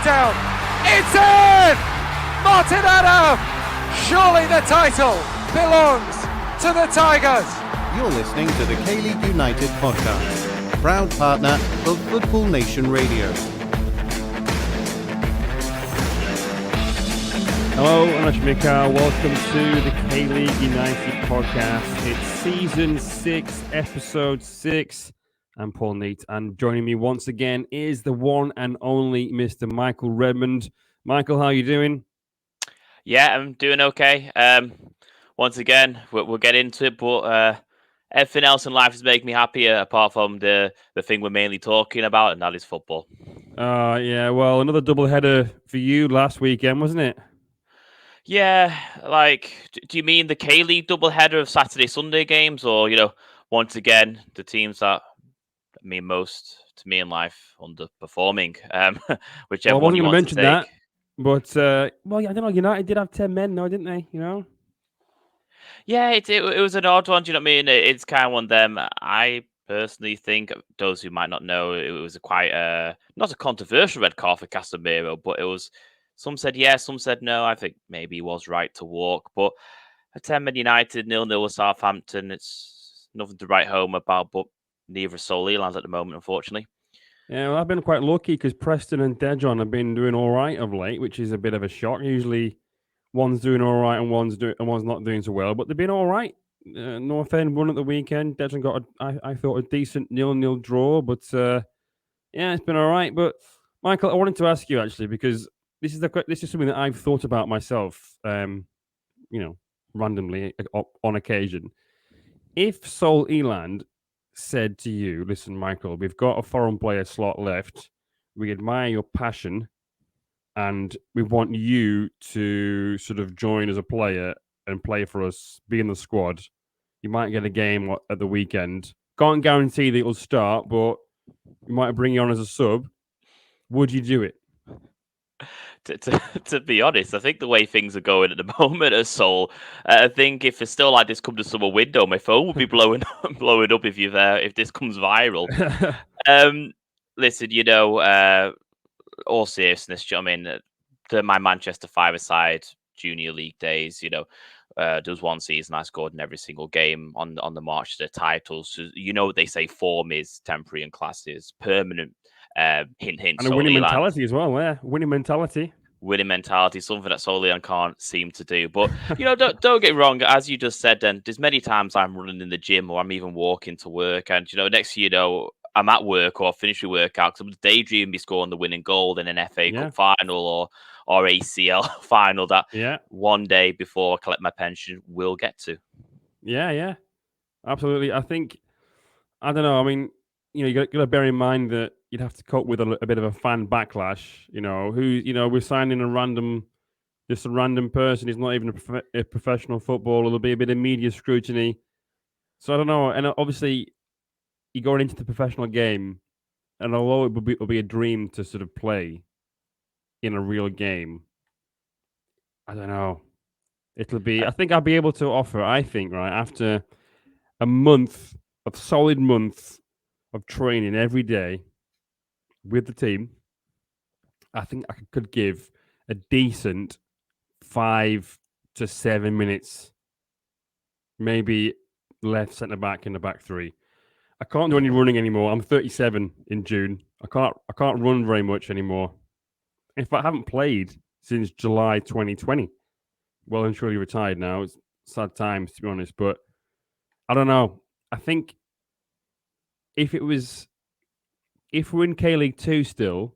down. It's in! Martin Adam! Surely the title belongs to the Tigers. You're listening to the K-League United podcast, proud partner of Football Nation Radio. Hello, I'm Ash Mikhail. Welcome to the K-League United podcast. It's season 6, episode 6. I'm Paul Neat, and joining me once again is the one and only Mr. Michael Redmond. Michael, how are you doing? Yeah, I'm doing okay. Once again, we'll get into it, but everything else in life is making me happier, apart from the thing we're mainly talking about, and that is football. Yeah, well, another doubleheader for you last weekend, wasn't it? Yeah, do you mean the K-League doubleheader of Saturday-Sunday games, or, once again, the teams that mean most to me in life underperforming, whichever one you want to take. That, but, I don't know, United did have 10 men now, didn't they, Yeah, it was an odd one, do you know what I mean? It's kind of one of them. I personally think, those who might not know, it was not a controversial red card for Casemiro, but it was, some said yes, some said no. I think maybe he was right to walk, but a 10-man United 0-0 with Southampton, it's nothing to write home about, but neither is Sol Elands at the moment, unfortunately. Yeah, well, I've been quite lucky because Preston and Dejon have been doing all right of late, which is a bit of a shock. Usually one's doing all right and one's not doing so well, but they've been all right. North End won at the weekend. Dejon got, I thought, a decent 0-0 draw, but yeah, it's been all right. But Michael, I wanted to ask you actually, because this is something that I've thought about myself, randomly on occasion. If Sol Eland said to you, listen, Michael, we've got a foreign player slot left. We admire your passion and we want you to sort of join as a player and play for us, be in the squad. You might get a game at the weekend. Can't guarantee that it'll start, but we might bring you on as a sub. Would you do it? To be honest, I think the way things are going at the moment at Sol, I think if it's still like this come to summer window, my phone would be blowing up if this comes viral. Listen, all seriousness, I mean, my Manchester five-a-side junior league days, there was one season I scored in every single game on the march to the titles. So, what they say, form is temporary and class is permanent. Hint. And a winning mentality as well, yeah. Winning mentality, something that Sol Eland can't seem to do. But, don't get me wrong, as you just said, then there's many times I'm running in the gym or I'm even walking to work. And, next thing you know, I'm at work or finish your workout because I'm daydreaming me scoring the winning goal in an FA Cup final or ACL final that one day before I collect my pension will get to. Yeah. Absolutely. I think, I don't know, I mean, you got to bear in mind that you'd have to cope with a bit of a fan backlash, we're signing a random person. He's not even a professional footballer. There'll be a bit of media scrutiny. So I don't know. And obviously, you're going into the professional game, and although it will be a dream to sort of play in a real game, I don't know. I think I'll be able to offer, after a solid month of training every day with the team, I think I could give a decent 5 to 7 minutes, maybe left centre back in the back three. I can't do any running anymore. I'm 37 in June. I can't run very much anymore. In fact, I haven't played since July 2020. Well and truly retired now. It's sad times, to be honest, but I don't know. I think if we're in K-League 2 still,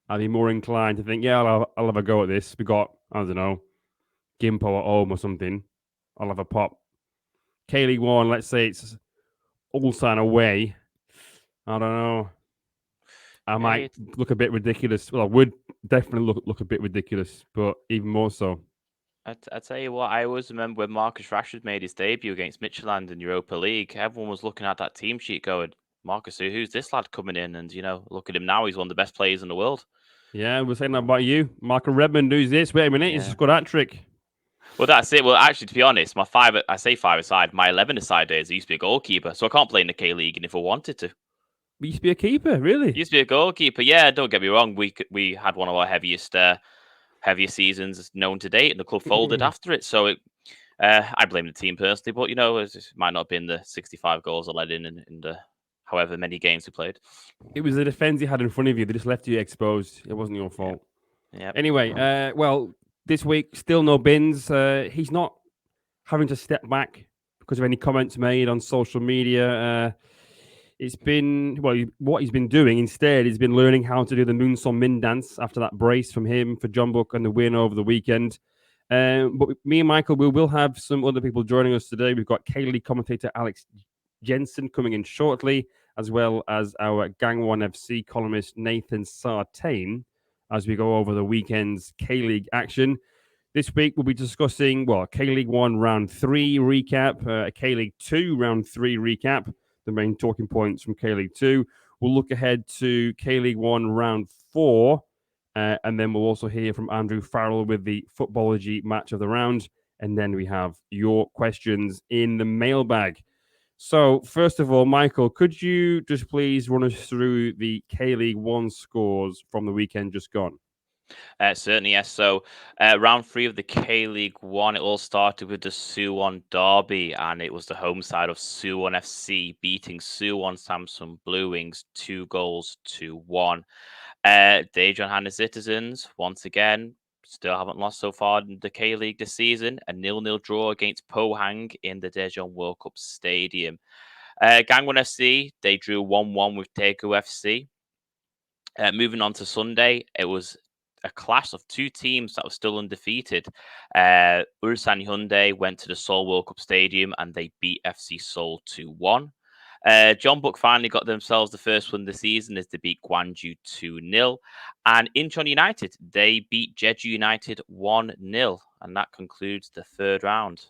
I'd be more inclined to think, I'll have a go at this. We got, I don't know, Gimpo at home or something. I'll have a pop. K-League 1, let's say it's Ulsan away. I don't know. I might look a bit ridiculous. Well, I would definitely look a bit ridiculous, but even more so. I tell you what, I always remember when Marcus Rashford made his debut against Midtjylland in Europa League. Everyone was looking at that team sheet going, Marcus, who's this lad coming in? And, look at him now. He's one of the best players in the world. Yeah, we're saying that about you. Michael Redmond, who's this? Wait a minute, he's just got that trick. Well, that's it. Well, actually, to be honest, I say five-a-side. My 11-a-side days, I used to be a goalkeeper, so I can't play in the K-League if I wanted to. used to be a keeper, really. He used to be a goalkeeper. Yeah, don't get me wrong. We had one of our heaviest seasons known to date, and the club folded after it. So I blame the team personally, but it might not have been the 65 goals I led in the however many games we played. It was the defense you had in front of you. They just left you exposed. It wasn't your fault. Yeah. Anyway, well, this week, still no Bins. He's not having to step back because of any comments made on social media. It's been, what he's been doing instead, he's been learning how to do the Moonson Min dance after that brace from him for John Book and the win over the weekend. But me and Michael, we will have some other people joining us today. We've got K-League commentator Alex Jensen coming in shortly, as well as our Gang 1 FC columnist Nathan Sartain, as we go over the weekend's K-League action. This week, we'll be discussing, K-League 1 Round 3 recap, K-League 2 Round 3 recap, the main talking points from K-League 2. We'll look ahead to K-League 1 Round 4, and then we'll also hear from Andrew Farrell with the Footballogy match of the round. And then we have your questions in the mailbag. So, first of all, Michael, could you just please run us through the K-League 1 scores from the weekend just gone? Certainly, yes. So, round 3 of the K-League 1, it all started with the Suwon derby, and it was the home side of Suwon FC beating Suwon Samsung Blue Wings 2-1. Daejeon Hana Citizens, once again, still haven't lost so far in the K-League this season. A 0-0 draw against Pohang in the Daejeon World Cup Stadium. Gangwon FC, they drew 1-1 with Daegu FC. Moving on to Sunday, it was a clash of two teams that were still undefeated. Ulsan Hyundai went to the Seoul World Cup Stadium and they beat FC Seoul 2-1. John Book finally got themselves the first win of the season as they beat Gwangju 2-0. And Incheon United, they beat Jeju United 1-0. And that concludes the third round.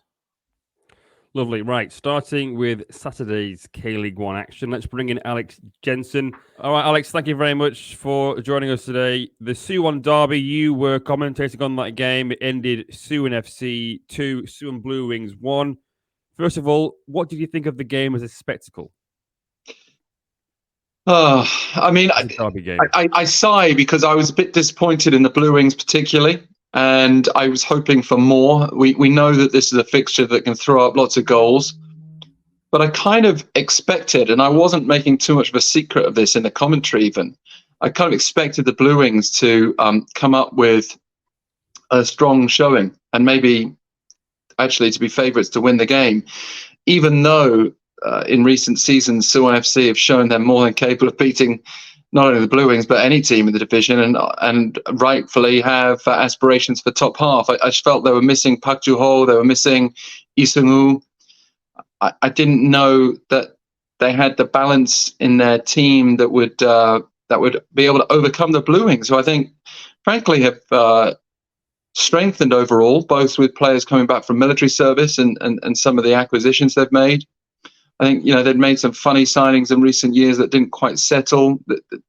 Lovely. Right. Starting with Saturday's K-League 1 action. Let's bring in Alex Jensen. All right, Alex, thank you very much for joining us today. The Suwon derby, you were commentating on that game. It ended Suwon FC 2, Suwon Blue Wings 1. First of all, what did you think of the game as a spectacle? I mean, I sigh because I was a bit disappointed in the Blue Wings particularly, and I was hoping for more. We know that this is a fixture that can throw up lots of goals, but I kind of expected, and I wasn't making too much of a secret of this in the commentary even, I kind of expected the Blue Wings to come up with a strong showing and maybe actually to be favourites to win the game, even though in recent seasons, Suwon FC have shown they're more than capable of beating not only the Blue Wings but any team in the division, and rightfully have aspirations for top half. I just felt they were missing Park Ju-ho, they were missing Lee Seung-woo. I didn't know that they had the balance in their team that would be able to overcome the Blue Wings, who I think, frankly, have strengthened overall, both with players coming back from military service and some of the acquisitions they've made. I think, they'd made some funny signings in recent years that didn't quite settle.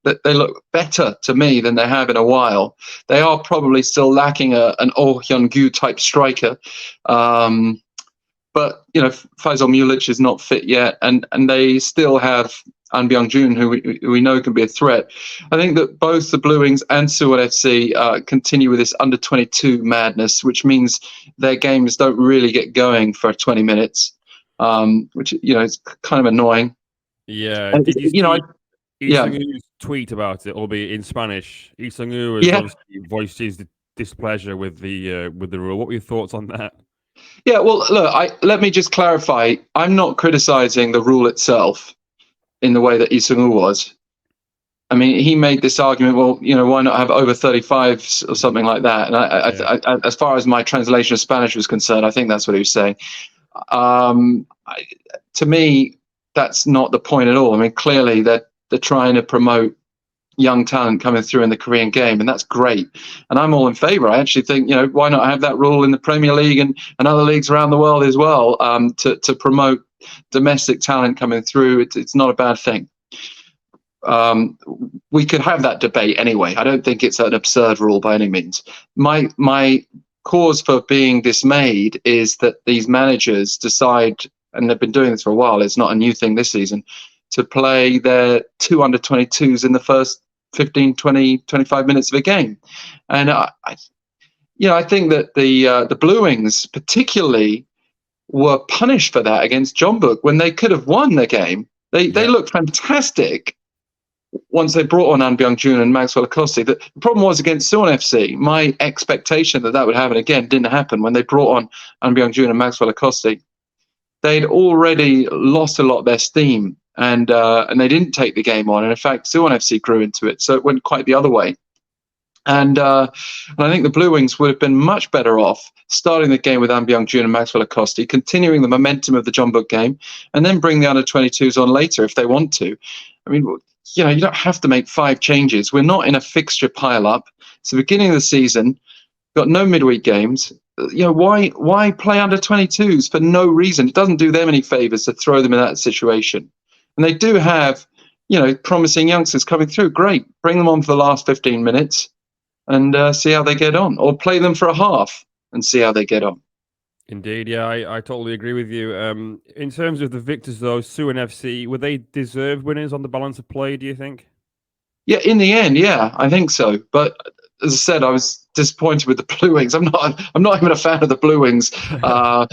That they look better to me than they have in a while. They are probably still lacking an Oh Hyun-gyu type striker. But, Faisal Mulic is not fit yet. And they still have An Byung-jun, who we know can be a threat. I think that both the Blue Wings and Suwon FC continue with this under-22 madness, which means their games don't really get going for 20 minutes. Which is kind of annoying. Yeah, did you see Lee Seung-woo's tweet about it, albeit in Spanish? Lee Seung-woo has obviously voiced his displeasure with the rule. What were your thoughts on that? Yeah, well, look, let me just clarify. I'm not criticizing the rule itself in the way that Lee Seung-woo was. I mean, he made this argument. Well, why not have over 35s or something like that? And I, as far as my translation of Spanish was concerned, I think that's what he was saying. To me, that's not the point at all. I mean, clearly they're trying to promote young talent coming through in the Korean game, and that's great. And I'm all in favour. I actually think, why not have that rule in the Premier League and other leagues around the world as well, to promote domestic talent coming through. It's not a bad thing. We could have that debate anyway. I don't think it's an absurd rule by any means. My cause for being dismayed is that these managers decide, and they've been doing this for a while, it's not a new thing this season, to play their 2 under-22s in the first 15, 20, 25 minutes of a game. And I think that the Blue Wings particularly were punished for that against Jeonbuk when they could have won the game. They looked fantastic once they brought on An Byung-jun and Maxwell Acosti. The problem was against Suwon FC, my expectation that would happen again didn't happen when they brought on An Byung-jun and Maxwell Acosti. They'd already lost a lot of their steam, and they didn't take the game on. And in fact, Suwon FC grew into it, so it went quite the other way. And I think the Blue Wings would have been much better off starting the game with An Byung-jun and Maxwell Acosti, continuing the momentum of the Jeonbuk game, and then bring the under-22s on later if they want to. I mean, you don't have to make 5 changes. We're not in a fixture pile-up. It's the beginning of the season. Got no midweek games. Why play under-22s for no reason? It doesn't do them any favors to throw them in that situation. And they do have, promising youngsters coming through. Great. Bring them on for the last 15 minutes and see how they get on. Or play them for a half and see how they get on. Indeed, yeah, I totally agree with you. In terms of the victors, though, Suwon FC, were they deserved winners on the balance of play, do you think? Yeah, in the end, yeah, I think so. But as I said, I was disappointed with the Blue Wings. I'm not even a fan of the Blue Wings. I've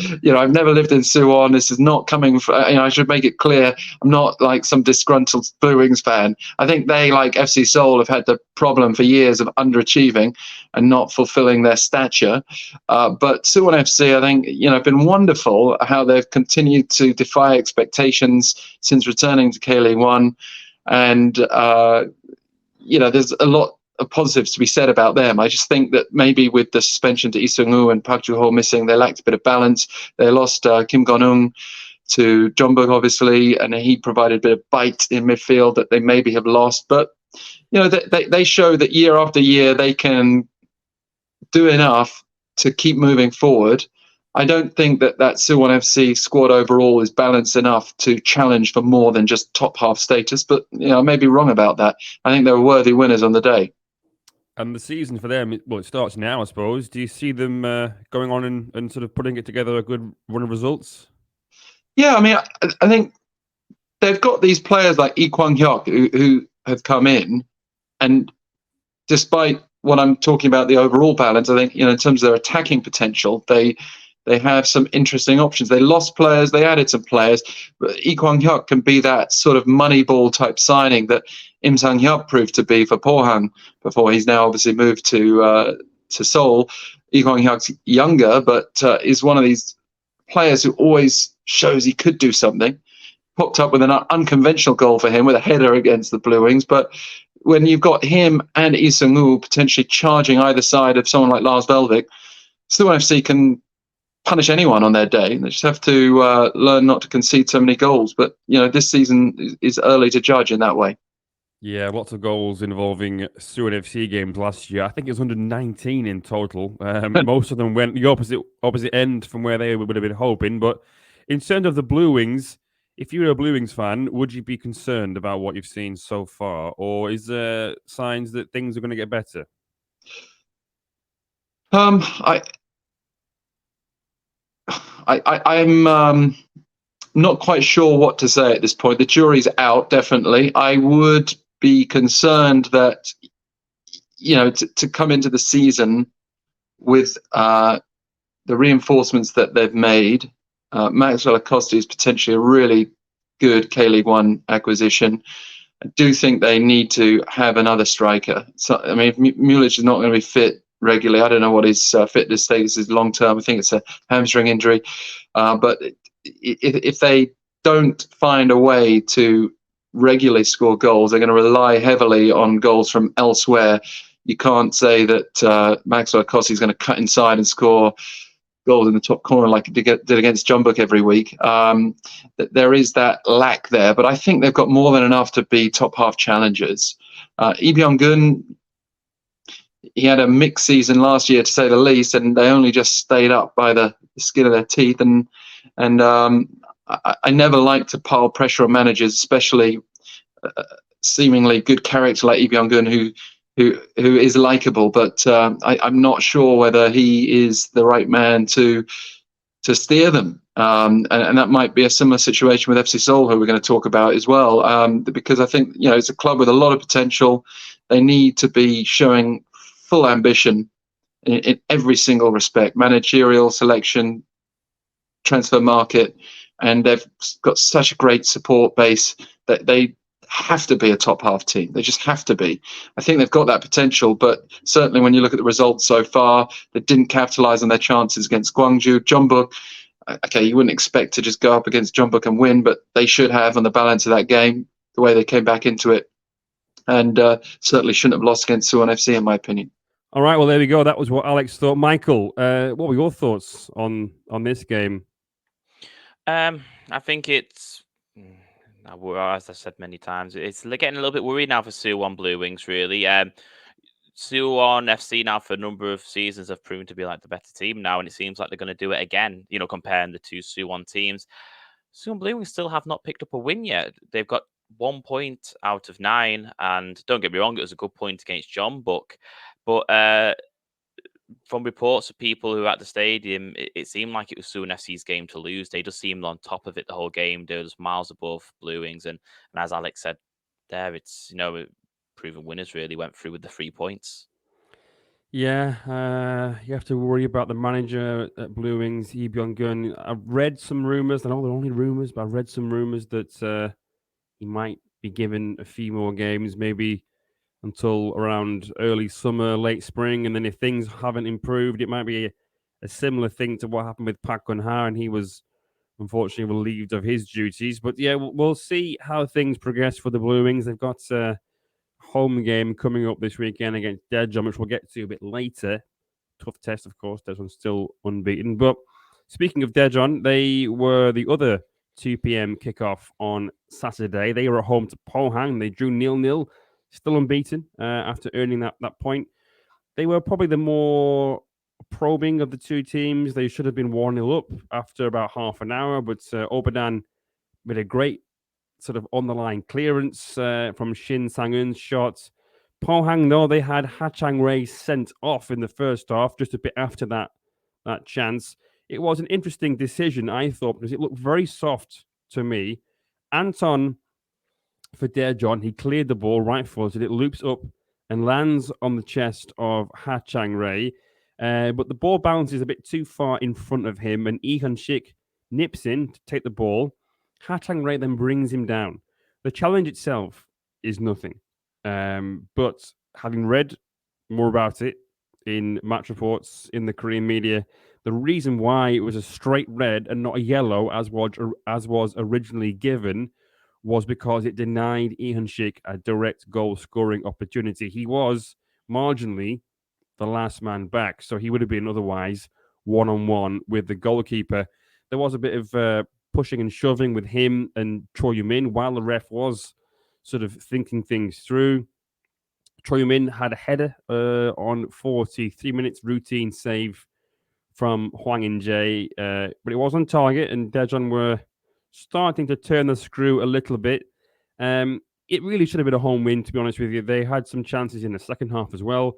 never lived in Suwon. This is not coming from, I should make it clear, I'm not like some disgruntled Blue Wings fan. I think they, like FC Seoul, have had the problem for years of underachieving and not fulfilling their stature. But Suwon FC, I think, been wonderful how they've continued to defy expectations since returning to K-League 1. And, there's a lot of positives to be said about them. I just think that maybe with the suspension to Lee Seung-woo and Park Joo-ho missing, they lacked a bit of balance. They lost Kim Gon-ung to Jeonbuk, obviously, and he provided a bit of bite in midfield that they maybe have lost. But, they show that year after year they can do enough to keep moving forward. I don't think that Suwon FC squad overall is balanced enough to challenge for more than just top half status. But, I may be wrong about that. I think they were worthy winners on the day. And the season for them, it starts now, I suppose. Do you see them going on and sort of putting it together a good run of results? Yeah, I mean, I think they've got these players like Lee Kwang-hyuk who have come in, and despite what I'm talking about, the overall balance, I think, in terms of their attacking potential, they have some interesting options. They lost players, they added some players. But Lee Kwang-hyuk can be that sort of Moneyball type signing that Im Sang-hyuk proved to be for Pohang before he's now obviously moved to Seoul. Lee Kwang-hyuk's younger, but is one of these players who always shows he could do something. Popped up with an unconventional goal for him with a header against the Blue Wings. But when you've got him and Lee Seung-woo potentially charging either side of someone like Lars Velvik, Suwon FC can punish anyone on their day. They just have to learn not to concede so many goals. But, this season is early to judge in that way. Yeah, lots of goals involving Suwon FC games last year. I think it was 119 in total. Most of them went the opposite end from where they would have been hoping. But in terms of the Blue Wings, if you were a Blue Wings fan, would you be concerned about what you've seen so far? Or is there signs that things are going to get better? I'm not quite sure what to say at this point. The jury's out, definitely. I would be concerned that, to come into the season with the reinforcements that they've made, Maxwell Acosta is potentially a really good K-League 1 acquisition. I do think they need to have another striker. So, I mean, if Mulic is not going to be fit regularly, I don't know what his fitness status is long term. I think it's a hamstring injury. But if they don't find a way to regularly score goals, they're going to rely heavily on goals from elsewhere. You can't say that Maxwell Acosta is going to cut inside and score goals in the top corner like it did against Jeonbuk every week. There is that lack there, but I think they've got more than enough to be top half challengers. Lee Byung-gun, he had a mixed season last year, to say the least, and they only just stayed up by the skin of their teeth. And I never like to pile pressure on managers, especially seemingly good character like Lee Byung-gun, who is likable, but I'm not sure whether he is the right man to steer them. And that might be a similar situation with FC Seoul, who we're going to talk about as well, because I think it's a club with a lot of potential. They need to be showing full ambition in every single respect: managerial, selection, transfer market, and they've got such a great support base that they have to be a top half team. They just have to be. I think they've got that potential, but certainly when you look at the results so far, they didn't capitalize on their chances against Gwangju. Jeonbuk, okay, you wouldn't expect to just go up against Jeonbuk and win, but they should have on the balance of that game, the way they came back into it, and certainly shouldn't have lost against Suwon FC, in my opinion. All right, well, there we go. That was what Alex thought. Michael, what were your thoughts on this game? I think it's, as I said many times, it's getting a little bit worried now for Suwon Blue Wings, really. Suwon FC now for a number of seasons have proven to be like the better team now, and it seems like they're going to do it again, comparing the two Suwon teams. Suwon Blue Wings still have not picked up a win yet. They've got 1 point out of 9, and don't get me wrong, it was a good point against Jeonbuk, but from reports of people who were at the stadium, it seemed like it was Suwon FC's game to lose. They just seemed on top of it the whole game. They were just miles above Blue Wings, and as Alex said there, it's proven winners really went through with the 3 points. Yeah, you have to worry about the manager at Blue Wings, Lee Byung-gun. I've read some rumors. I know they're only rumors, but I've read some rumors that he might be given a few more games, maybe until around early summer, late spring. And then if things haven't improved, it might be a similar thing to what happened with Park Geun-ha, and he was unfortunately relieved of his duties. But yeah, we'll see how things progress for the Blue Wings. They've got a home game coming up this weekend against Daejeon, which we'll get to a bit later. Tough test, of course. Daejeon's still unbeaten. But speaking of Daejeon, they were the other 2 p.m. kickoff on Saturday. They were at home to Pohang. They drew 0-0, still unbeaten after earning that point. They were probably the more probing of the two teams. They should have been 1-0 up after about half an hour, but Obadan with a great sort of on-the-line clearance from Shin Sang-eun's shot. Pohang, though, they had Ha Chang-rae sent off in the first half, just a bit after that chance. It was an interesting decision, I thought, because it looked very soft to me. Anton, for Daejeon, he cleared the ball right-footed. It loops up and lands on the chest of Ha Chang-rae. But the ball bounces a bit too far in front of him, and Lee Hyun-sik nips in to take the ball. Ha Chang-rae then brings him down. The challenge itself is nothing. But having read more about it in match reports in the Korean media, the reason why it was a straight red and not a yellow as was originally given was because it denied Lee Hyun-sik a direct goal scoring opportunity. He was marginally the last man back, so he would have been otherwise 1-on-1 with the goalkeeper. There was a bit of pushing and shoving with him and Choi Yoo-min while the ref was sort of thinking things through. Choi Yoo-min had a header on 43 minutes, routine save from Hwang In-jae, but it was on target, and Daejeon were starting to turn the screw a little bit. It really should have been a home win, to be honest with you. They had some chances in the second half as well.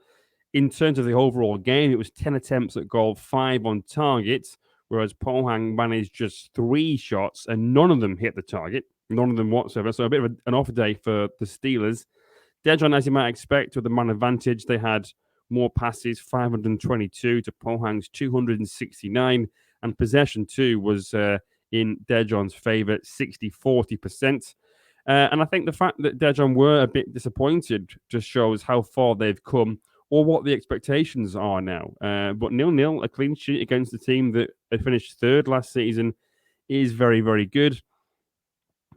In terms of the overall game, it was 10 attempts at goal, 5 on target, whereas Pohang managed just 3 shots, and none of them hit the target, none of them whatsoever. So a bit of an off day for the Steelers. Daejeon, as you might expect, with the man advantage, they had more passes, 522 to Pohang's 269, and possession too was in Daejeon's favour, 60-40%. And I think the fact that Daejeon were a bit disappointed just shows how far they've come or what the expectations are now. But 0-0, a clean sheet against the team that had finished third last season is very, very good.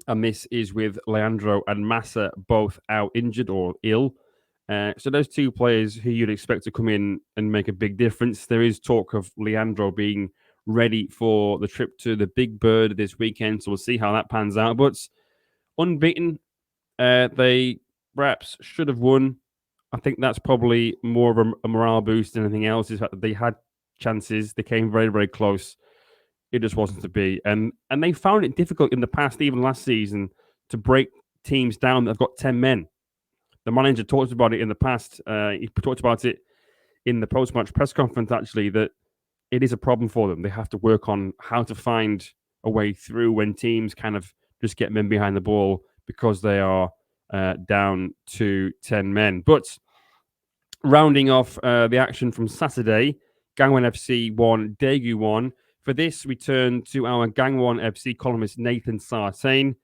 And this is with Leandro and Massa both out injured or ill. So those two players who you'd expect to come in and make a big difference. There is talk of Leandro being ready for the trip to the Big Bird this weekend, so we'll see how that pans out. But unbeaten, they perhaps should have won. I think that's probably more of a morale boost than anything else. Is that they had chances, they came very, very close. It just wasn't to be, and they found it difficult in the past, even last season, to break teams down that have got 10 men. The manager talked about it in the past. He talked about it in the post-match press conference, actually, that it is a problem for them. They have to work on how to find a way through when teams kind of just get men behind the ball because they are down to 10 men. But rounding off the action from Saturday, Gangwon FC won, Daegu won. For this, we turn to our Gangwon FC columnist Nathan Sartain.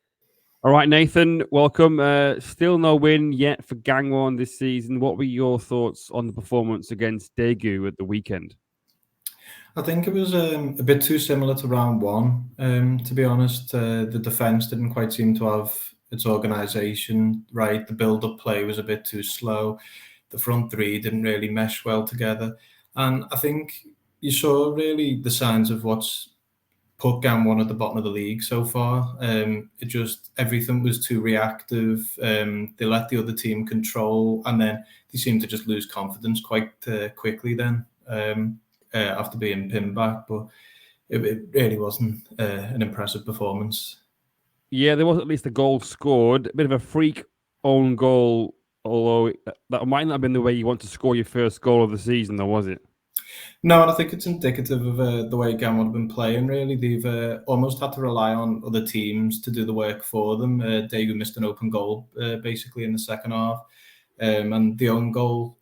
All right, Nathan, welcome. Still no win yet for Gangwon this season. What were your thoughts on the performance against Daegu at the weekend? I think it was a bit too similar to round one, to be honest. The defence didn't quite seem to have its organisation right. The build-up play was a bit too slow. The front three didn't really mesh well together. And I think you saw really the signs of what's put Gangwon at the bottom of the league so far. It just, everything was too reactive. They let the other team control, and then they seemed to just lose confidence quite quickly then. After being pinned back, but it really wasn't an impressive performance. Yeah, there was at least a goal scored, a bit of a freak own goal, although that might not have been the way you want to score your first goal of the season, though, was it? No, and I think it's indicative of the way Gangwon have been playing, really. They've almost had to rely on other teams to do the work for them. Daegu missed an open goal, basically, in the second half. And the own goal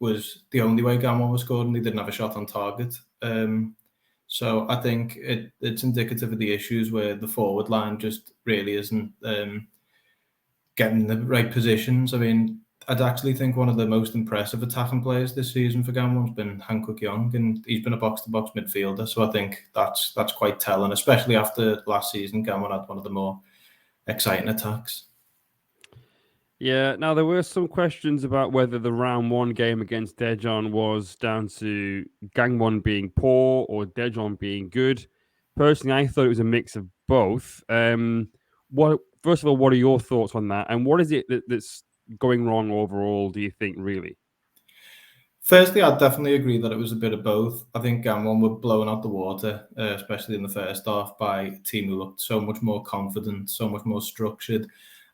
was the only way Gangwon was scored, and they didn't have a shot on target. So I think it's indicative of the issues where the forward line just really isn't getting the right positions. I mean, I'd actually think one of the most impressive attacking players this season for Gangwon's been Han Kuk-young, and he's been a box-to-box midfielder. So I think that's quite telling, especially after last season. Gangwon had one of the more exciting attacks. Yeah, now there were some questions about whether the round one game against Daejeon was down to Gangwon being poor or Daejeon being good. Personally, I thought it was a mix of both. First of all, what are your thoughts on that? And what is it that's going wrong overall, do you think, really? Firstly, I'd definitely agree that it was a bit of both. I think Gangwon were blown out the water, especially in the first half, by a team who looked so much more confident, so much more structured.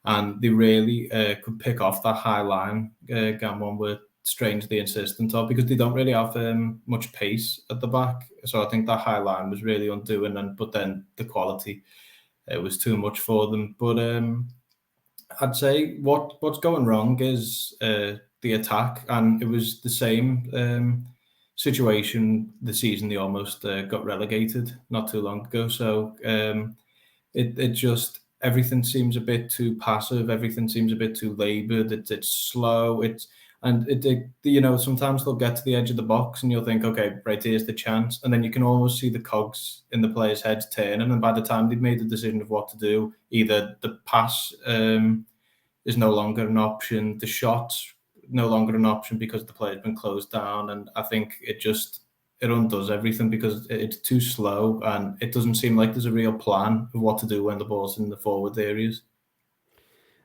And they really could pick off that high line. Gangwon were strangely insistent of, because they don't really have much pace at the back. So I think that high line was really undoing. But then the quality, it was too much for them. But I'd say what's going wrong is the attack, and it was the same situation the season they almost got relegated not too long ago. So it just, everything seems a bit too passive. Everything seems a bit too laboured. It's slow. Sometimes they'll get to the edge of the box and you'll think, okay, right, here's the chance. And then you can almost see the cogs in the players' heads turning. And by the time they've made the decision of what to do, either the pass is no longer an option, the shot's no longer an option because the player's been closed down. And I think it undoes everything because it's too slow, and it doesn't seem like there's a real plan of what to do when the ball's in the forward areas.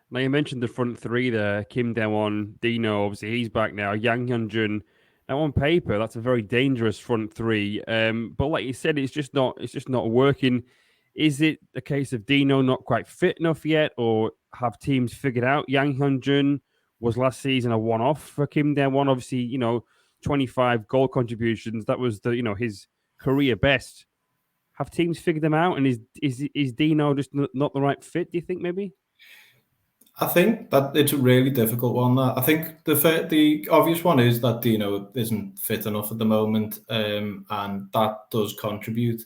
Now, you mentioned the front three there, Kim Dae-won, Dino, obviously he's back now, Yang Hyun-jun. Now, on paper, that's a very dangerous front three. But like you said, it's just not working. Is it a case of Dino not quite fit enough yet, or have teams figured out Yang Hyun-jun was last season a one-off for Kim Dae-won? Obviously, 25 goal contributions. That was his career best. Have teams figured them out? And is Dino just not the right fit, do you think, maybe? I think that it's a really difficult one. I think the obvious one is that Dino isn't fit enough at the moment, and that does contribute.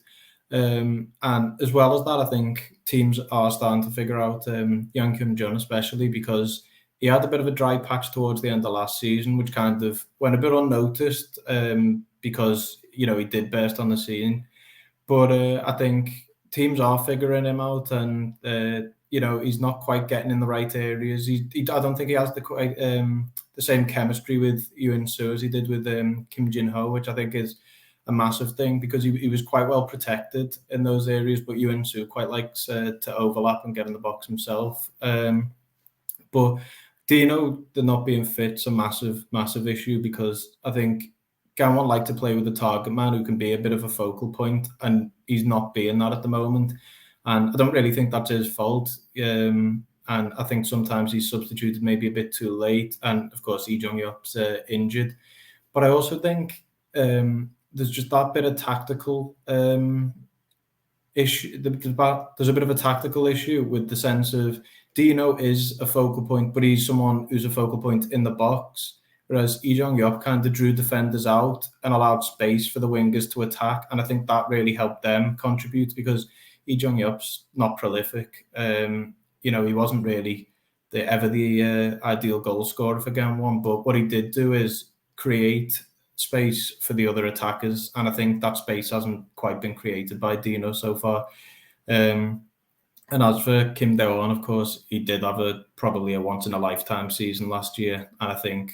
And as well as that, I think teams are starting to figure out Yang Hyun-jun, especially because he had a bit of a dry patch towards the end of last season, which kind of went a bit unnoticed because, he did burst on the scene. But I think teams are figuring him out, and, he's not quite getting in the right areas. I don't think he has the same chemistry with Yoon Soo as he did with Kim Jin-ho, which I think is a massive thing because he was quite well protected in those areas, but Yoon Soo quite likes to overlap and get in the box himself. But Dino not being fit's a massive, massive issue because I think Gangwon like to play with a target man who can be a bit of a focal point, and he's not being that at the moment. And I don't really think that's his fault. And I think sometimes he's substituted maybe a bit too late. And of course, Lee Jung-yup's injured. But I also think there's just that bit of tactical issue. There's a bit of a tactical issue with the sense of Dino is a focal point, but he's someone who's a focal point in the box. Whereas Lee Jong-yup kind of drew defenders out and allowed space for the wingers to attack. And I think that really helped them contribute because Lee Jong-yup's not prolific. He wasn't really ever the ideal goal scorer for Gangwon, but what he did do is create space for the other attackers. And I think that space hasn't quite been created by Dino so far. And as for Kim Dae-won, of course, he did have probably a once-in-a-lifetime season last year. And I think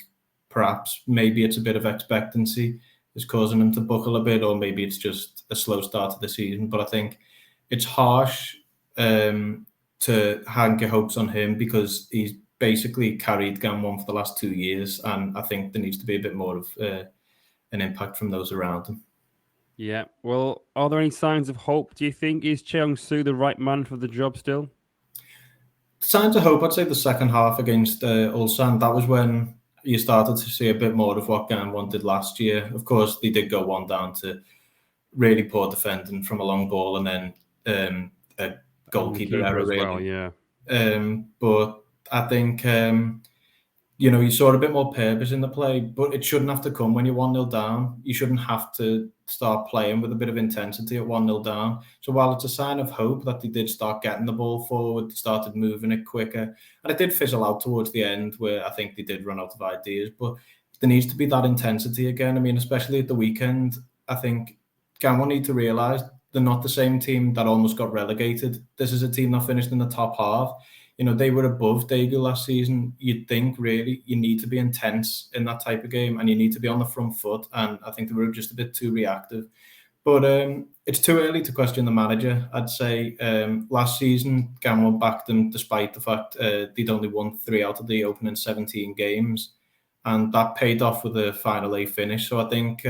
perhaps maybe it's a bit of expectancy is causing him to buckle a bit, or maybe it's just a slow start to the season. But I think it's harsh to hang your hopes on him because he's basically carried Gangwon for the last 2 years. And I think there needs to be a bit more of an impact from those around him. Yeah. Well, are there any signs of hope, do you think? Is Cheong-soo the right man for the job still? Signs of hope, I'd say the second half against Ulsan, that was when you started to see a bit more of what Gangwon did last year. Of course, they did go one down to really poor defending from a long ball and then a goalkeeper error, really. Well, yeah. But I think, you saw a bit more purpose in the play, but it shouldn't have to come when you're 1-0 down. You shouldn't have to start playing with a bit of intensity at 1-0 down. So while it's a sign of hope that they did start getting the ball forward, they started moving it quicker, and it did fizzle out towards the end where I think they did run out of ideas, but there needs to be that intensity again. I mean, especially at the weekend, I think Gangwon need to realise they're not the same team that almost got relegated. This is a team that finished in the top half. They were above Daegu last season. You'd think, really, you need to be intense in that type of game and you need to be on the front foot. And I think they were just a bit too reactive. But it's too early to question the manager, I'd say. Last season, Gangwon backed them despite the fact they'd only won 3 out of the opening 17 games. And that paid off with a final A finish. So I think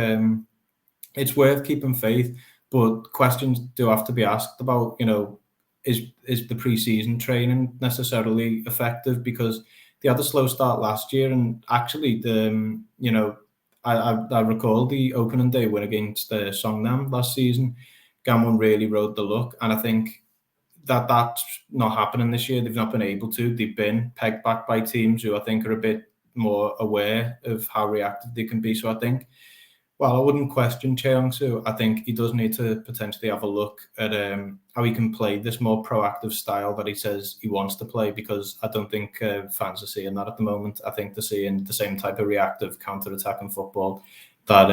it's worth keeping faith. But questions do have to be asked about, is the pre-season training necessarily effective? Because they had a slow start last year, and actually, I recall the opening day win against Songnam last season. Gangwon really rode the luck, and I think that's not happening this year. They've not been able to. They've been pegged back by teams who I think are a bit more aware of how reactive they can be. So I think, well, I wouldn't question Cheong-soo. I think he does need to potentially have a look at how he can play this more proactive style that he says he wants to play, because I don't think fans are seeing that at the moment. I think they're seeing the same type of reactive counter-attacking football that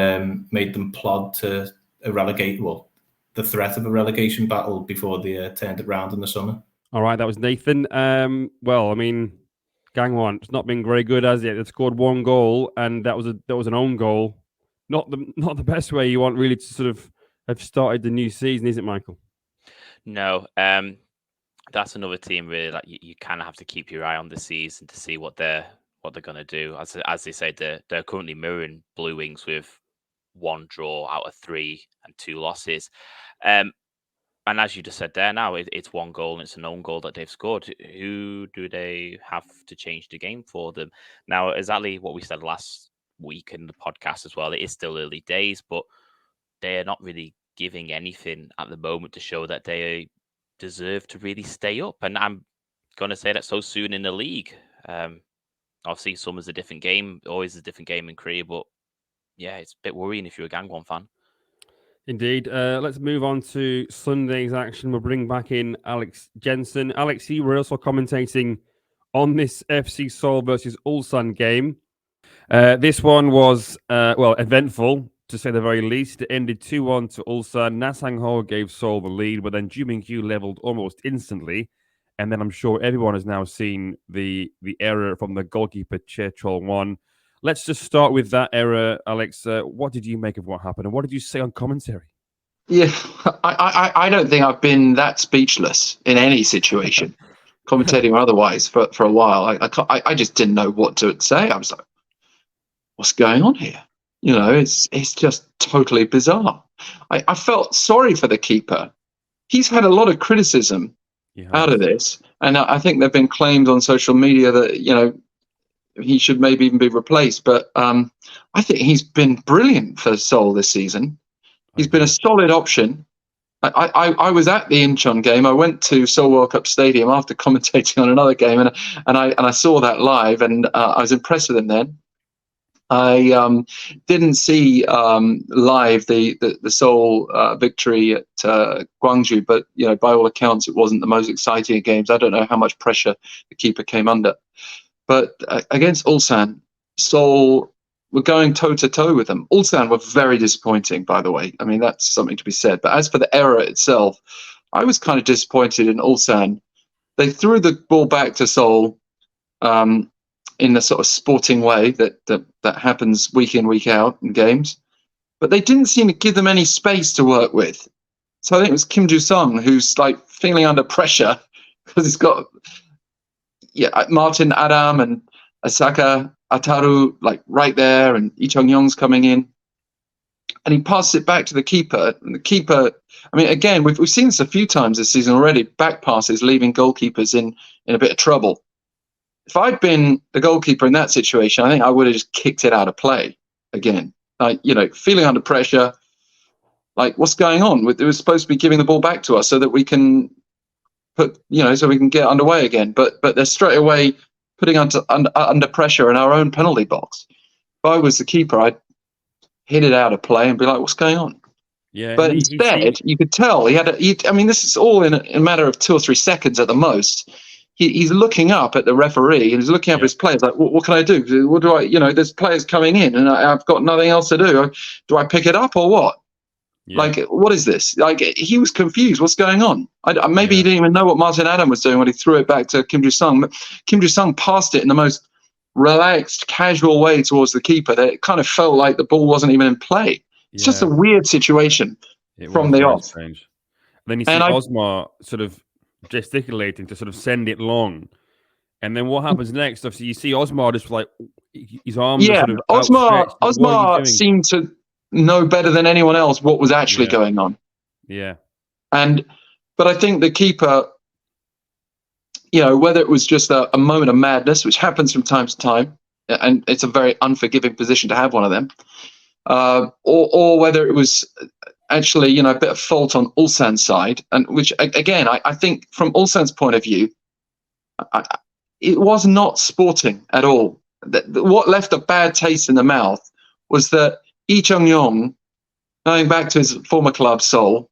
made them plod to the threat of a relegation battle before they turned it around in the summer. All right, that was Nathan. Well, I mean, Gangwon, it's not been very good, has it? They've scored 1 goal, and that was an own goal. Not the best way you want really to sort of have started the new season, is it, Michael? No, that's another team really that you kind of have to keep your eye on this season to see what they're going to do. As they said, they're currently mirroring Blue Wings with 1 draw out of 3 and 2 losses. And as you just said there, now it's 1 goal and it's an own goal that they've scored. Who do they have to change the game for them? Now, exactly what we said last week in the podcast as well, it is still early days, but they are not really giving anything at the moment to show that they deserve to really stay up. And I'm going to say that so soon in the league. Obviously, summer's a different game, always a different game in Korea, but yeah, it's a bit worrying if you're a Gangwon fan. Indeed. Let's move on to Sunday's action. We'll bring back in Alex Jensen. Alex, you were also commentating on this FC Seoul versus Ulsan game. This one was, eventful, to say the very least. It ended 2-1 to Ulsan. Na Sang-ho gave Seoul the lead, but then Ju Min-kyu leveled almost instantly. And then I'm sure everyone has now seen the error from the goalkeeper, Che Chol-won. Let's just start with that error, Alex. What did you make of what happened, and what did you say on commentary? Yeah, I don't think I've been that speechless in any situation, commentating or otherwise, for a while. I just didn't know what to say. I was like, what's going on here? It's just totally bizarre. I felt sorry for the keeper. He's had a lot of criticism out of this, and I think there've been claims on social media that he should maybe even be replaced. But I think he's been brilliant for Seoul this season. He's been a solid option. I was at the Incheon game. I went to Seoul World Cup Stadium after commentating on another game, and I saw that live, and I was impressed with him then. I didn't see live the Seoul victory at Gwangju, but by all accounts, it wasn't the most exciting of games. I don't know how much pressure the keeper came under, but against Ulsan, Seoul were going toe-to-toe with them. Ulsan were very disappointing, by the way. I mean, that's something to be said. But as for the error itself, I was kind of disappointed in Ulsan. They threw the ball back to Seoul in the sort of sporting way that happens week in, week out in games. But they didn't seem to give them any space to work with. So I think it was Kim Ju-sung who's like feeling under pressure because he's got Martin Adam and Asaka Ataru like right there, and Lee Chung-yong's coming in, and he passes it back to the keeper. And the keeper, I mean, again, we've seen this a few times this season already. Back passes leaving goalkeepers in a bit of trouble. If I'd been the goalkeeper in that situation, I think I would have just kicked it out of play again. Like, feeling under pressure. Like, what's going on? It was supposed to be giving the ball back to us so that we can so we can get underway again. But they're straight away putting under pressure in our own penalty box. If I was the keeper, I'd hit it out of play and be like, what's going on? Yeah. But instead, you could tell this is all in a matter of 2 or 3 seconds at the most. He's looking up at the referee and he's looking up at his players like, what can I do? What do I, there's players coming in and I've got nothing else to do. Do I pick it up or what? Yeah. Like, what is this? Like, he was confused. What's going on? Maybe he didn't even know what Martin Adam was doing when he threw it back to Kim Ju-sung. But Kim Ju-sung passed it in the most relaxed, casual way towards the keeper that it kind of felt like the ball wasn't even in play. It's just a weird situation from the off. Strange. Then you see Osmar sort of gesticulating to sort of send it long. And then what happens next? Obviously, you see Osmar just like his arms are sort of Osmar seemed to know better than anyone else what was actually going on. Yeah. But I think the keeper, whether it was just a moment of madness, which happens from time to time, and it's a very unforgiving position to have one of them, or whether it was actually, a bit of fault on Ulsan's side, and which, again, I think from Ulsan's point of view, it was not sporting at all. What left a bad taste in the mouth was that Lee Chung-yong, going back to his former club, Seoul,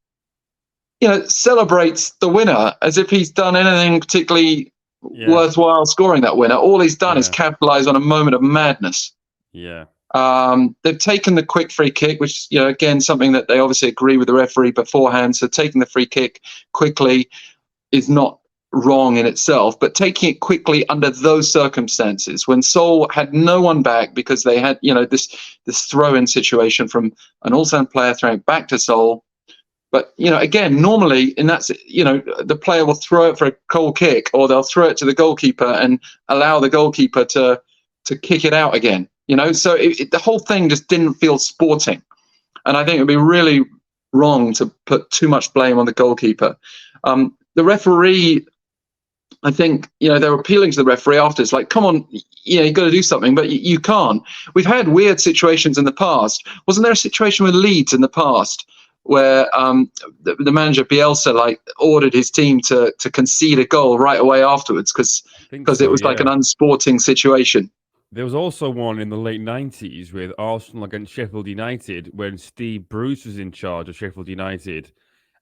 celebrates the winner as if he's done anything particularly worthwhile scoring that winner. All he's done is capitalize on a moment of madness. Yeah. They've taken the quick free kick, which, again, something that they obviously agree with the referee beforehand. So taking the free kick quickly is not wrong in itself, but taking it quickly under those circumstances when Seoul had no one back because they had, this throw-in situation from an Ulsan player throwing it back to Seoul. But, again, normally in that, the player will throw it for a goal kick, or they'll throw it to the goalkeeper and allow the goalkeeper to kick it out again. So the whole thing just didn't feel sporting. And I think it would be really wrong to put too much blame on the goalkeeper. The referee, I think, they're appealing to the referee after. It's like, come on, you've got to do something, but you can't. We've had weird situations in the past. Wasn't there a situation with Leeds in the past where the manager Bielsa ordered his team to concede a goal right away afterwards because it was like an unsporting situation? There was also one in the late 90s with Arsenal against Sheffield United when Steve Bruce was in charge of Sheffield United.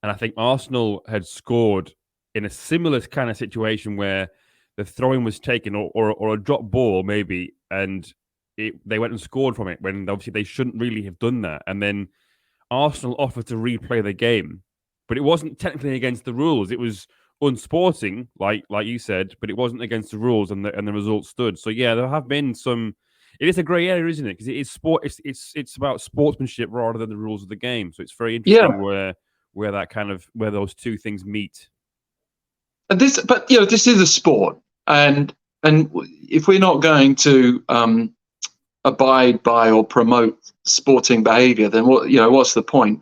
And I think Arsenal had scored in a similar kind of situation where the throw-in was taken or a drop ball maybe, and they went and scored from it when obviously they shouldn't really have done that. And then Arsenal offered to replay the game, but it wasn't technically against the rules. It was unsporting, like you said, but it wasn't against the rules, and the result stood. So yeah, there have been some. It is a grey area, isn't it? Because it is sport. It's about sportsmanship rather than the rules of the game. So it's very interesting where that kind of where those two things meet. This is a sport, and if we're not going to abide by or promote sporting behaviour, then what's the point?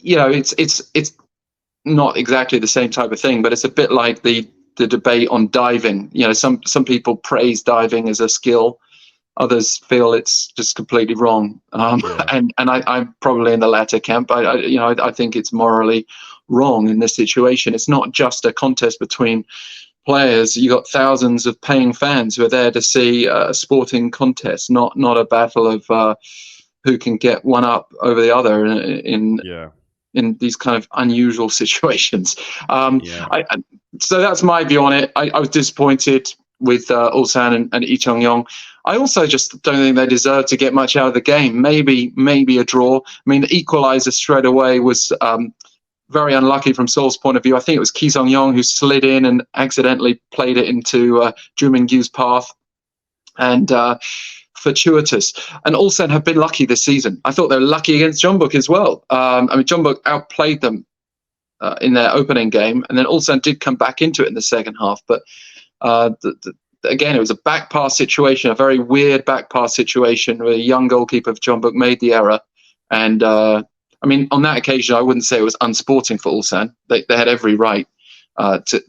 It's not exactly the same type of thing, but it's a bit like the debate on diving. Some people praise diving as a skill, Others feel it's just completely wrong. And I'm probably in the latter camp. I think it's morally wrong in this situation. It's not just a contest between players. You got thousands of paying fans who are there to see a sporting contest, not a battle of who can get one up over the other in these kind of unusual situations. So that's my view on it. I was disappointed with Ulsan and Lee Chong-yong. I also just don't think they deserve to get much out of the game. Maybe a draw. I mean, the equaliser straight away was very unlucky from Seoul's point of view. I think it was Ki Sung-yong who slid in and accidentally played it into Joo Min-gyu's path, and fortuitous. And Ulsan have been lucky this season. I thought they were lucky against Jeonbuk as well. I mean, Jeonbuk outplayed them in their opening game, and then Ulsan did come back into it in the second half. But again, it was a back pass situation, a very weird back pass situation where a young goalkeeper of Jeonbuk made the error. And I mean, on that occasion, I wouldn't say it was unsporting for Ulsan. They had every right to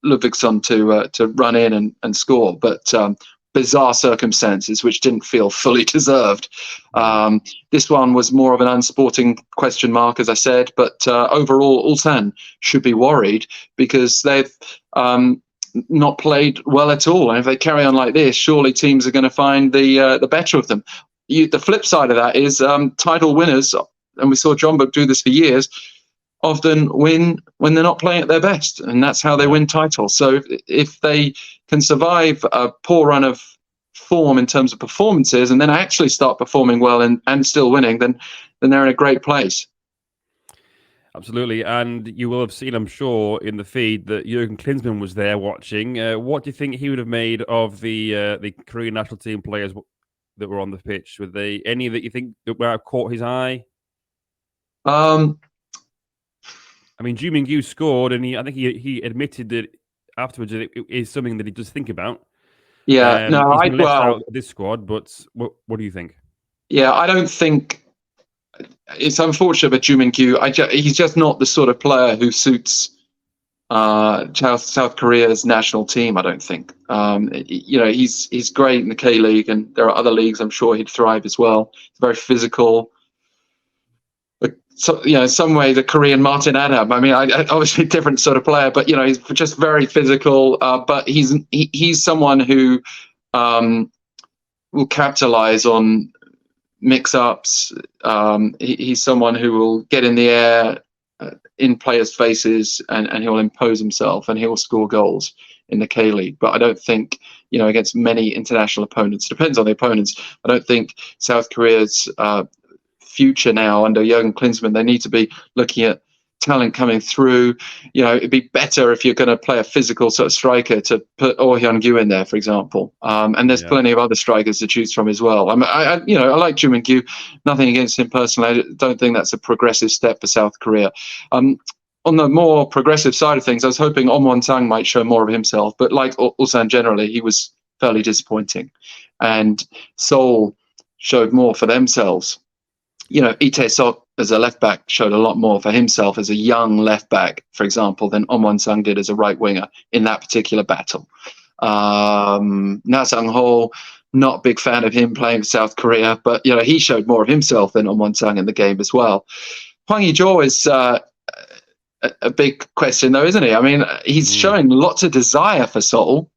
Ludvigsson to run in and score, but bizarre circumstances which didn't feel fully deserved. This one was more of an unsporting question mark, as I said, but overall, Ulsan should be worried because they've not played well at all. And if they carry on like this, surely teams are going to find the better of them. The flip side of that is title winners, and we saw Jeonbuk do this for years, often win when they're not playing at their best, and that's how they win titles. So if they can survive a poor run of form in terms of performances and then actually start performing well and still winning, then they're in a great place. Absolutely, and you will have seen, I'm sure, in the feed that Jurgen Klinsmann was there watching. What do you think he would have made of the Korean national team players that were on the pitch? Were they any that you think that might have caught his eye? I mean, Joo Min-gyu scored, and I think he admitted that afterwards it is something that he does think about. Yeah, he's been left out of this squad, but what do you think? Yeah, I don't think it's unfortunate, but Joo Min-gyu, he's just not the sort of player who suits South Korea's national team. I don't think. He's great in the K League, and there are other leagues I'm sure he'd thrive as well. He's very physical. So, in some way, the Korean Martin Adam. I mean, obviously different sort of player, but he's just very physical. But he's someone who will capitalize on mix-ups. He's someone who will get in the air in players' faces, and he'll impose himself, and he'll score goals in the K League. But I don't think against many international opponents. Depends on the opponents. I don't think South Korea's future now under Jurgen Klinsmann, they need to be looking at talent coming through. It'd be better if you're going to play a physical sort of striker to put Oh Hyun-gyu in there, for example. And there's plenty of other strikers to choose from as well. I like Joo Min-gyu. Nothing against him personally. I don't think that's a progressive step for South Korea. On the more progressive side of things, I was hoping Oh Won-sang might show more of himself, but like Ulsan generally, he was fairly disappointing. And Seoul showed more for themselves. Lee Tae-seok as a left back showed a lot more for himself as a young left back, for example, than Oh Won-sang did as a right winger in that particular battle. Na Sang-ho, not a big fan of him playing for South Korea, but he showed more of himself than Oh Won-sang in the game as well. Hwang Hee-jo is a big question, though, isn't he? I mean, he's showing lots of desire for Seoul,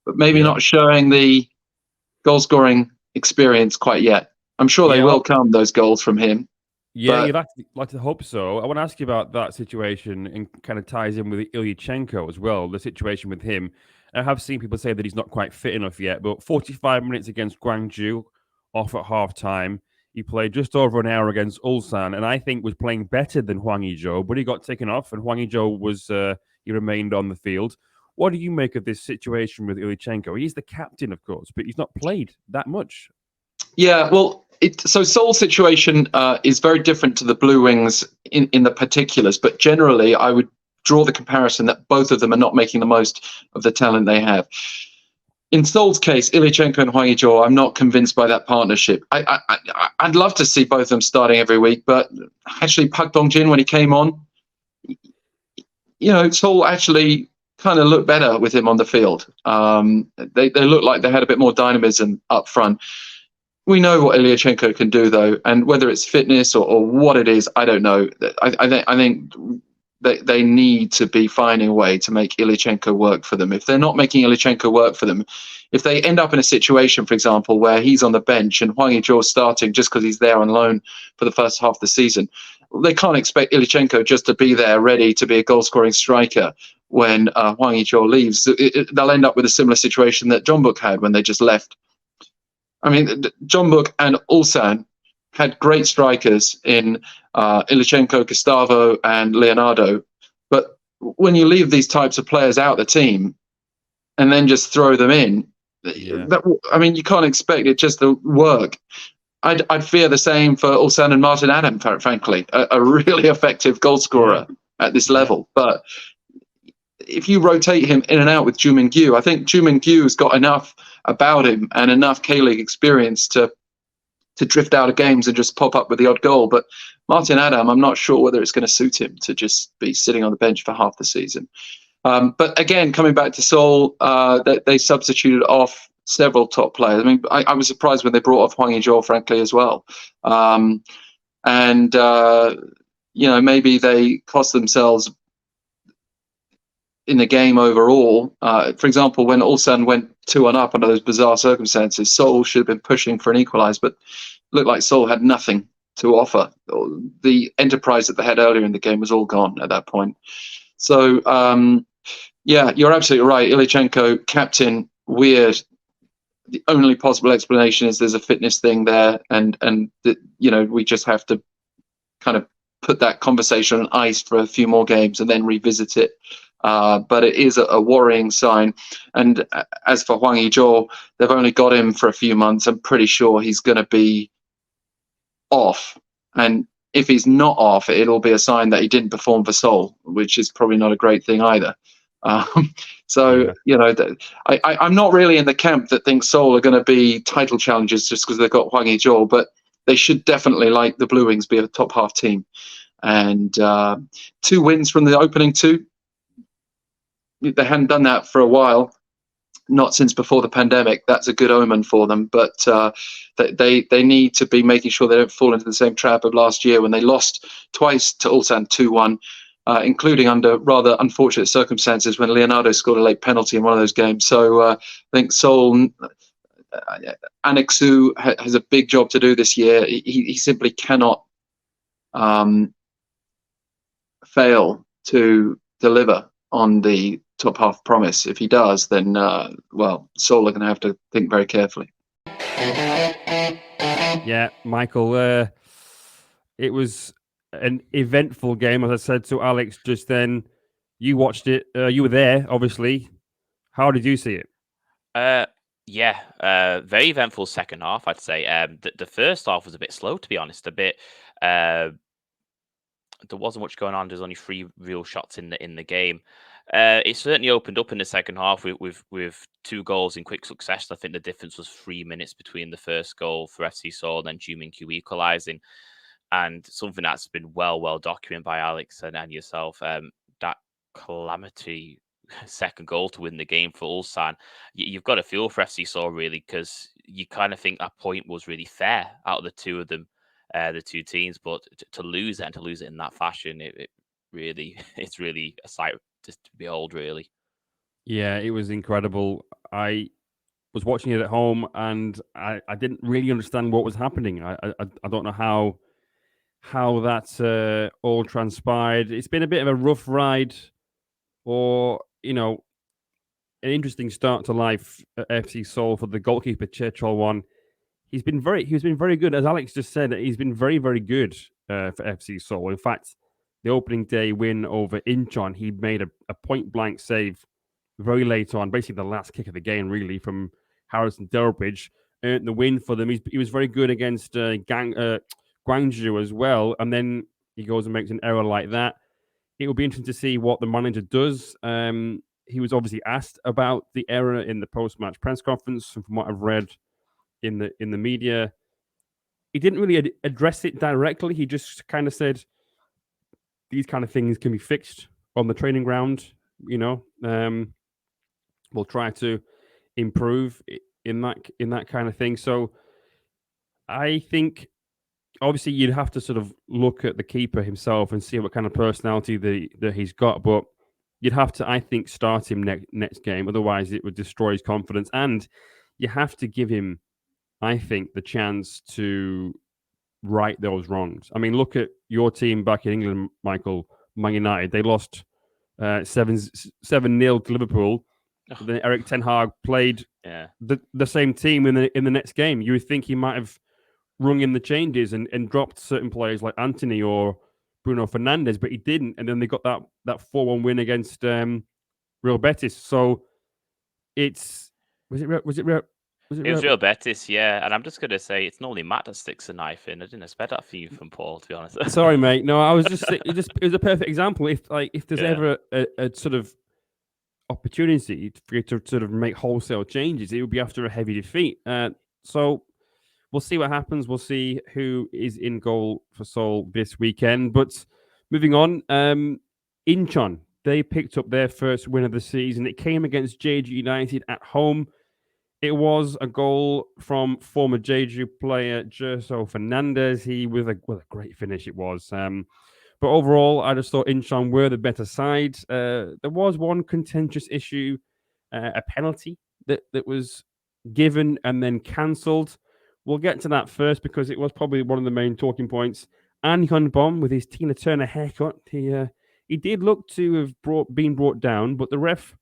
but maybe not showing the goal-scoring experience quite yet. I'm sure they will come, those goals from him. Yeah, you'd like to hope so. I want to ask you about that situation, and kind of ties in with Ilyichenko as well, the situation with him. I have seen people say that he's not quite fit enough yet, but 45 minutes against Gwangju, off at half-time. He played just over an hour against Ulsan, and I think was playing better than Hwang Hee-jo, but he got taken off, and Hwang Hee-jo he remained on the field. What do you make of this situation with Ilyichenko? He's the captain, of course, but he's not played that much. Yeah, well, so Seoul's situation is very different to the Blue Wings in the particulars, but generally I would draw the comparison that both of them are not making the most of the talent they have. In Seoul's case, Ilyichenko and Hwang Hee-jo, I'm not convinced by that partnership. I'd love to see both of them starting every week, but actually Park Dong-jin, when he came on, Seoul actually kind of looked better with him on the field. They looked like they had a bit more dynamism up front. We know what Ilyachenko can do, though, and whether it's fitness or what it is, I don't know. I think they need to be finding a way to make Ilyachenko work for them. If they're not making Ilyachenko work for them, if they end up in a situation, for example, where he's on the bench and Hwang Hee-jo starting just because he's there on loan for the first half of the season, they can't expect Ilyachenko just to be there ready to be a goal-scoring striker when Hwang Hee-jo leaves. They'll end up with a similar situation that John Book had when they just left. I mean, John Book and Ulsan had great strikers in Ilyachenko, Gustavo, and Leonardo. But when you leave these types of players out the team and then just throw them in, you can't expect it just to work. I'd fear the same for Ulsan and Martin Adam, frankly, a really effective goal scorer at this level. But if you rotate him in and out with Ju Min-gyu, I think Ju Min-gyu's got enough about him and enough K-League experience to drift out of games and just pop up with the odd goal. But Martin Adam, I'm not sure whether it's going to suit him to just be sitting on the bench for half the season. But again, coming back to Seoul, they substituted off several top players. I mean, I was surprised when they brought off Hwang Hee-jo, frankly, as well. Maybe they cost themselves in the game overall. For example, when Ulsan went 2-1 up under those bizarre circumstances, Seoul should have been pushing for an equalize, but looked like Seoul had nothing to offer. The enterprise that they had earlier in the game was all gone at that point. So, you're absolutely right. Ilyachenko, captain, weird. The only possible explanation is there's a fitness thing there, and we just have to kind of put that conversation on ice for a few more games and then revisit it. But it is a worrying sign. And as for Hwang Hee-jo, they've only got him for a few months. I'm pretty sure he's going to be off. And if he's not off, it'll be a sign that he didn't perform for Seoul, which is probably not a great thing either. I'm not really in the camp that thinks Seoul are going to be title challengers just because they've got Hwang Hee-jo, but they should definitely, like the Blue Wings, be a top half team. And 2 wins from the opening 2. They hadn't done that for a while, not since before the pandemic. That's a good omen for them. But they need to be making sure they don't fall into the same trap of last year when they lost twice to Ulsan 2-1, including under rather unfortunate circumstances when Leonardo scored a late penalty in one of those games. So I think Seoul, Aneksu has a big job to do this year. He simply cannot fail to deliver on the top half promise. If he does, then Seoul are going to have to think very carefully. Yeah, Michael, it was an eventful game, as I said to Alex just then. You watched it. You were there, obviously. How did you see it? Very eventful second half, I'd say. The first half was a bit slow, to be honest. There wasn't much going on. There's only 3 real shots in the game. It certainly opened up in the second half with 2 goals in quick succession. I think the difference was 3 minutes between the first goal for FC Seoul and then Ju Min-gyu equalising. And something that's been well documented by Alex and yourself, that calamity second goal to win the game for Ulsan. You've got to feel for FC Seoul, really, because you kind of think that point was really fair out of the 2 of them, the 2 teams. But to lose it and to lose it in that fashion, it's really a sight just to behold, really. Yeah, it was incredible. I was watching it at home and I didn't really understand what was happening. I don't know how that all transpired. It's been a bit of a rough ride, or an interesting start to life at FC Seoul for the goalkeeper Che Chol-won. He's been very good, as Alex just said. He's been very, very good for FC Seoul. In fact, the opening day win over Incheon, he made a point blank save very late on, basically the last kick of the game, really, from Harrison Delbridge, earned the win for them. He was very good against Gwangju as well, and then he goes and makes an error like that. It will be interesting to see what the manager does. He was obviously asked about the error in the post-match press conference, and from what I've read in the media, he didn't really address it directly. He just kind of said these kind of things can be fixed on the training ground. will try to improve in that kind of thing. So I think obviously you'd have to sort of look at the keeper himself and see what kind of personality that he's got, but you'd have to, I think, start him next game. Otherwise, it would destroy his confidence, and you have to give him, I think, the chance to right those wrongs. I mean, look at your team back in England, Michael, Man United. They lost 7-0 to Liverpool. Then Eric Ten Hag played the same team in the next game. You would think he might have rung in the changes and dropped certain players like Anthony or Bruno Fernandes, but he didn't. And then they got that 4-1 win against Real Betis. So was it Real Betis, yeah. And I'm just going to say it's normally Matt that sticks a knife in. I didn't expect that for you from Paul, to be honest. Sorry, mate. No, I was it was a perfect example. If there's ever a sort of opportunity for you to sort of make wholesale changes, it would be after a heavy defeat. So we'll see what happens. We'll see who is in goal for Seoul this weekend. But moving on, Incheon, they picked up their first win of the season. It came against Jeju United at home. It was a goal from former Jeju player Jerso Fernandez. He with a great finish it was. But overall, I just thought Incheon were the better side. There was one contentious issue, a penalty that was given and then cancelled. We'll get to that first because it was probably one of the main talking points. An Hyun-bom with his Tina Turner haircut, he did look to have been brought down, but the ref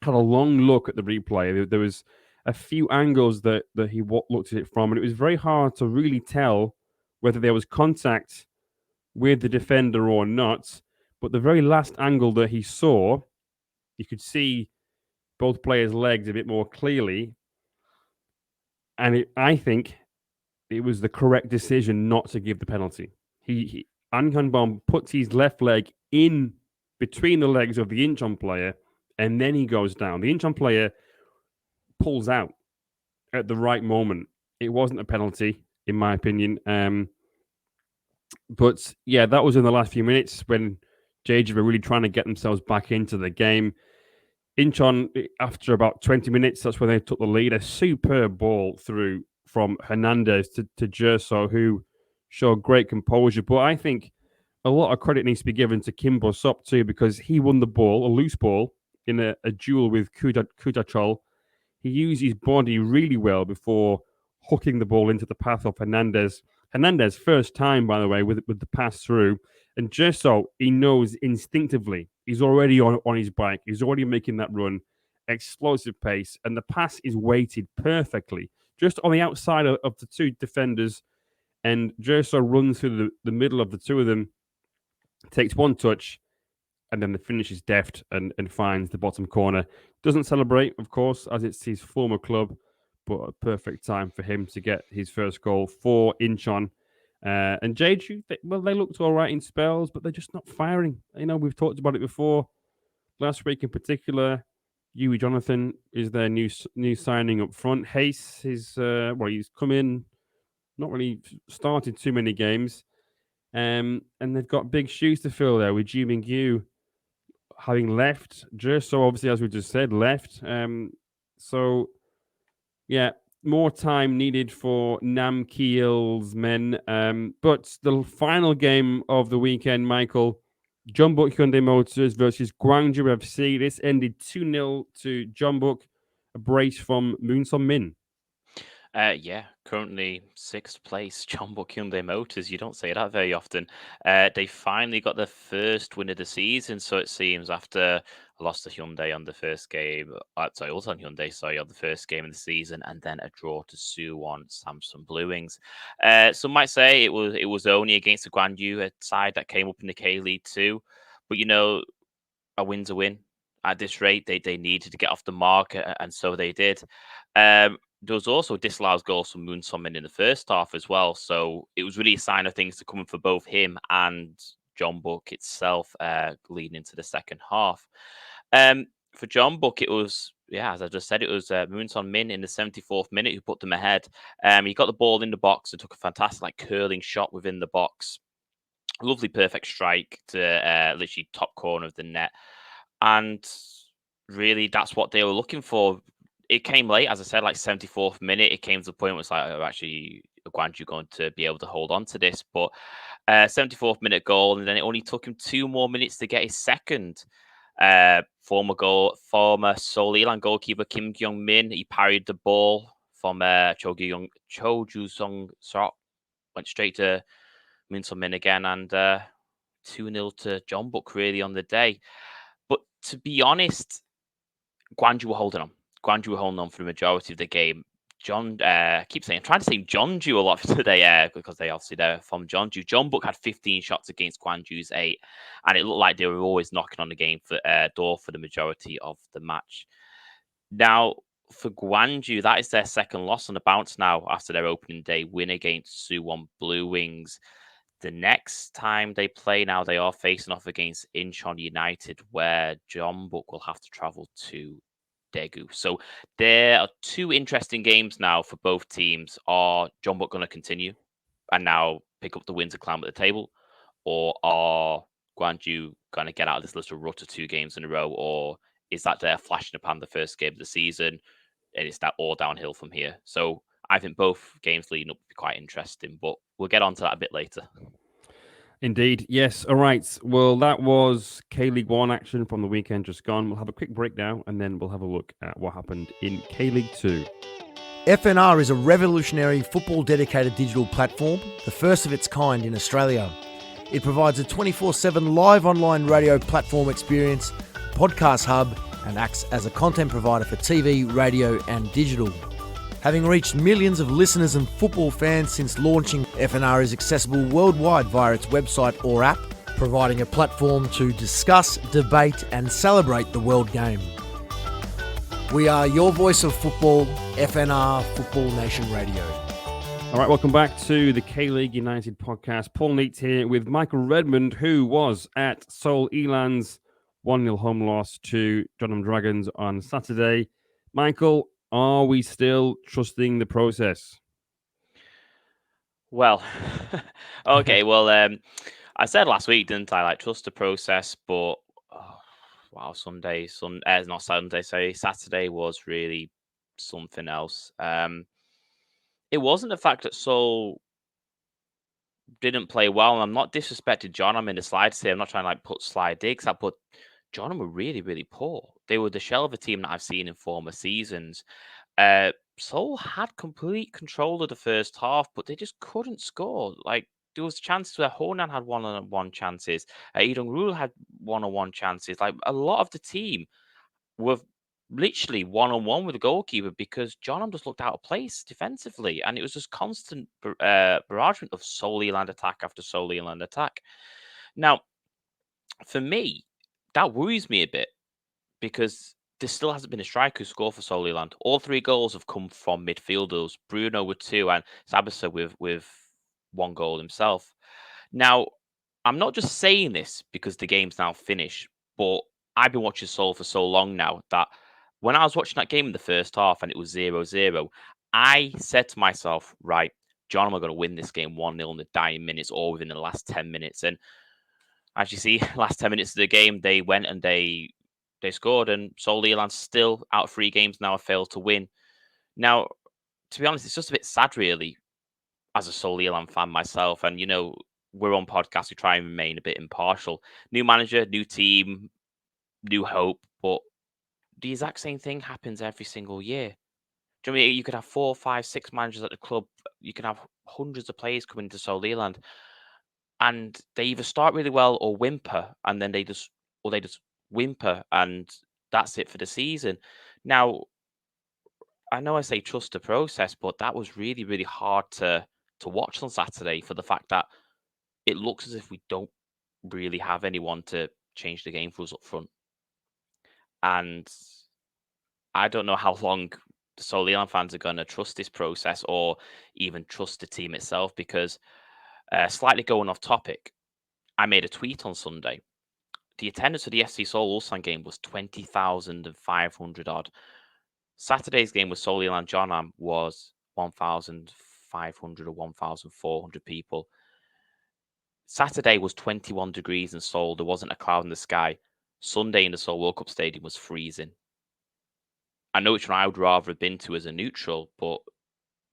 had a long look at the replay. There was a few angles that he looked at it from, and it was very hard to really tell whether there was contact with the defender or not. But the very last angle that he saw, you could see both players' legs a bit more clearly. And I think it was the correct decision not to give the penalty. An Hyun-bom puts his left leg in between the legs of the Incheon player, and then he goes down. The Incheon player pulls out at the right moment. It wasn't a penalty, in my opinion. But yeah, that was in the last few minutes when Jeju were really trying to get themselves back into the game. Incheon, after about 20 minutes, that's when they took the lead. A superb ball through from Hernandez to Jerso, who showed great composure. But I think a lot of credit needs to be given to Kim Bo-sop too, because he won the ball, a loose ball, in a duel with Kudachol. He used his body really well before hooking the ball into the path of Hernandez. Hernandez, first time, by the way, with the pass through. And Jerso, he knows instinctively. He's already on his bike. He's already making that run. Explosive pace. And the pass is weighted perfectly. Just on the outside of the two defenders. And Jerso runs through the middle of the two of them. Takes one touch. And then the finish is deft and finds the bottom corner. Doesn't celebrate, of course, as it's his former club. But a perfect time for him to get his first goal for Incheon. And Jeju, they looked all right in spells, but they're just not firing. We've talked about it before. Last week in particular, Yui Jonathan is their new signing up front. Hayes is, he's come in, not really started too many games. And they've got big shoes to fill there with Ji Min-gyu having left. Jerso, obviously, as we just said, left. So, yeah, more time needed for Nam Ki-il's men. But the final game of the weekend, Michael, Jeonbuk Hyundai Motors versus Gwangju FC. This ended 2-0 to Jeonbuk, a brace from Moon Sun-min. Currently 6th place, Jeonbuk Hyundai Motors. You don't say that very often. They finally got their first win of the season, so it seems, after a loss to Hyundai on the first game. Also on Hyundai, on the first game of the season, and then a draw to Suwon Samsung Blue Wings. Some might say it was only against the Gwangju side that came up in the K League too, but a win's a win. At this rate, they needed to get off the mark, and so they did. There was also disallowed goals from Moon Sun-min in the first half as well. So it was really a sign of things to come for both him and Jeonbuk itself leading into the second half. For Jeonbuk, it was, as I just said, it was Moon Sun-min in the 74th minute who put them ahead. He got the ball in the box and took a fantastic curling shot within the box. Lovely, perfect strike to literally top corner of the net. And really, that's what they were looking for. It came late, as I said, like 74th minute. It came to the point where it's like, oh, actually, Guangzhou going to be able to hold on to this. But 74th minute goal, and then it only took him 2 more minutes to get his second. Former Seoul Ilan goalkeeper Kim Kyung-min, he parried the ball from Cho Ju-sung Sok, went straight to Min Sung-min again, and 2-0 to John Book really on the day. But to be honest, Guangzhou were holding on. Guangzhou were holding on for the majority of the game. I'm trying to say Jeonju a lot today, because they obviously they're from Jeonju. John Book had 15 shots against Guangzhou's 8, and it looked like they were always knocking on the game door for the majority of the match. Now, for Guangzhou, that is their second loss on the bounce now after their opening day win against Suwon Blue Wings. The next time they play now, they are facing off against Incheon United, where John Book will have to travel to Daegu. So there are 2 interesting games now for both teams. Are John Book going to continue and now pick up the wins and climb at the table? Or are Guangzhou going to get out of this little rut of 2 games in a row? Or is that their flash in the pan the first game of the season? And it's that all downhill from here. So I think both games leading up will be quite interesting, but we'll get on to that a bit later. Indeed. Yes. All right. Well, that was K-League 1 action from the weekend just gone. We'll have a quick break now, and then we'll have a look at what happened in K-League 2. FNR is a revolutionary football-dedicated digital platform, the first of its kind in Australia. It provides a 24/7 live online radio platform experience, podcast hub, and acts as a content provider for TV, radio, and digital. Having reached millions of listeners and football fans since launching, FNR is accessible worldwide via its website or app, providing a platform to discuss, debate, and celebrate the world game. We are your voice of football, FNR Football Nation Radio. All right, welcome back to the K-League United podcast. Paul Neate here with Michael Redmond, who was at Seoul Ilan's 1-0 home loss to Jeonnam Dragons on Saturday. Michael, are we still trusting the process? Well, okay. Well, I said last week, didn't I? Like, trust the process, but wow, Saturday was really something else. It wasn't the fact that Seoul didn't play well, and I'm not disrespecting John. I'm in the slides here. I'm not trying to put slide digs up, but John were really, really poor. They were the shell of a team that I've seen in former seasons. Seoul had complete control of the first half, but they just couldn't score. Like, there was chances where Honan had one-on-one chances. Idong Rul had one-on-one chances. Like, a lot of the team were literally one-on-one with the goalkeeper because Jeonnam just looked out of place defensively, and it was just constant barragement of Seoul Ilan attack after Seoul Ilan attack. Now, for me, that worries me a bit because there still hasn't been a striker who scored for Seoul Ilan. All 3 goals have come from midfielders. Bruno with 2 and Sabasa with 1 goal himself. Now, I'm not just saying this because the game's now finished, but I've been watching Seoul for so long now that when I was watching that game in the first half and it was 0-0, I said to myself, right, John, are going to win this game 1-0 in the dying minutes or within the last 10 minutes. And as you see, last 10 minutes of the game, they went and they scored, and Seoul Ilan still out of 3 games now have failed to win. Now, to be honest, it's just a bit sad, really, as a Seoul Ilan fan myself. And, we're on podcast, we try and remain a bit impartial. New manager, new team, new hope, but the exact same thing happens every single year. Do you know what I mean? You could have 4, 5, 6 managers at the club. You can have hundreds of players coming to Seoul Ilan, and they either start really well or whimper, and then they just whimper, and that's it for the season. Now, I know I say trust the process, but that was really, really hard to watch on Saturday for the fact that it looks as if we don't really have anyone to change the game for us up front. And I don't know how long the Seoul Ilan fans are going to trust this process or even trust the team itself, because slightly going off topic, I made a tweet on Sunday. The attendance for the FC Seoul Ulsan game was 20,500 odd. Saturday's game with Seoul Ilan Jeonnam was 1,500 or 1,400 people. Saturday was 21 degrees in Seoul. There wasn't a cloud in the sky. Sunday in the Seoul World Cup Stadium was freezing. I know which one I would rather have been to as a neutral, but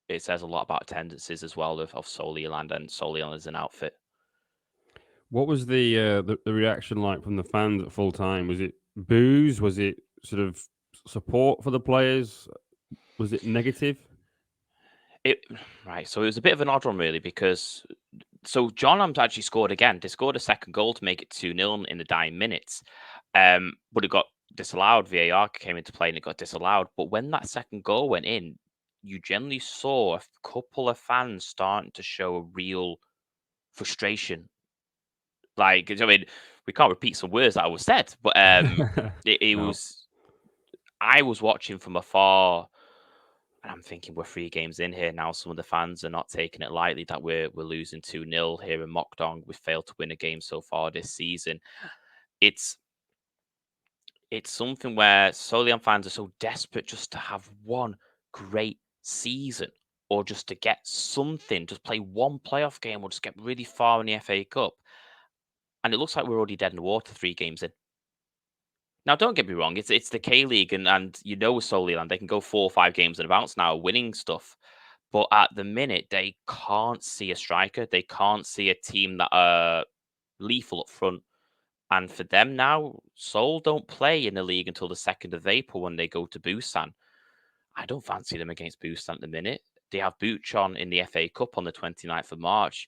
it says a lot about attendances as well of Seoul Eland and Seoul Eland as an outfit. What was the reaction like from the fans at full time? Was it boos? Was it sort of support for the players? Was it negative? Right, so it was a bit of an odd one really, because Jeonnam's actually scored again. They scored a second goal to make it 2-0 in the dying minutes, but it got disallowed. VAR came into play and it got disallowed. But when that second goal went in, you generally saw a couple of fans starting to show a real frustration. Like, I mean, we can't repeat some words that was said, but it No. was. I was watching from afar, and I'm thinking we're 3 games in here now. Some of the fans are not taking it lightly that we're losing 2-0 here in Mokdong. We failed to win a game so far this season. It's something where Solian fans are so desperate just to have one great season, or just to get something, just play one playoff game, or just get really far in the FA Cup. And it looks like we're already dead in the water 3 games in. Now, don't get me wrong, it's the K-League, and you know with Solian, they can go 4 or 5 games in advance now, winning stuff. But at the minute, they can't see a striker. They can't see a team that are lethal up front. And for them now, Seoul don't play in the league until the 2nd of April when they go to Busan. I don't fancy them against Busan at the minute. They have Bucheon in the FA Cup on the 29th of March.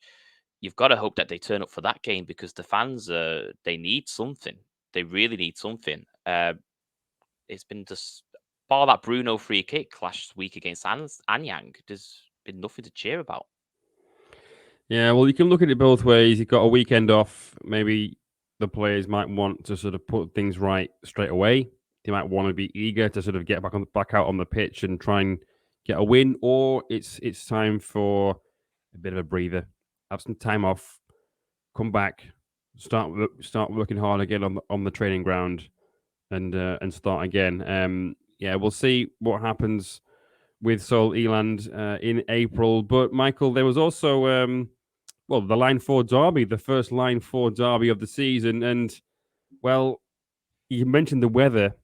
You've got to hope that they turn up for that game, because the fans, they need something. They really need something. It's been just, bar that Bruno free kick last week against Anyang, there's been nothing to cheer about. Yeah, well, you can look at it both ways. You've got a weekend off. Maybe the players might want to sort of put things right straight away. They might want to be eager to sort of get back out on the pitch and try and get a win, or it's time for a bit of a breather, have some time off, come back, start working hard again on the training ground, and start again. Yeah, we'll see what happens with Seoul Eland in April. But Michael, there was also the Line 4 derby, the first Line 4 derby of the season. And, well, you mentioned the weather.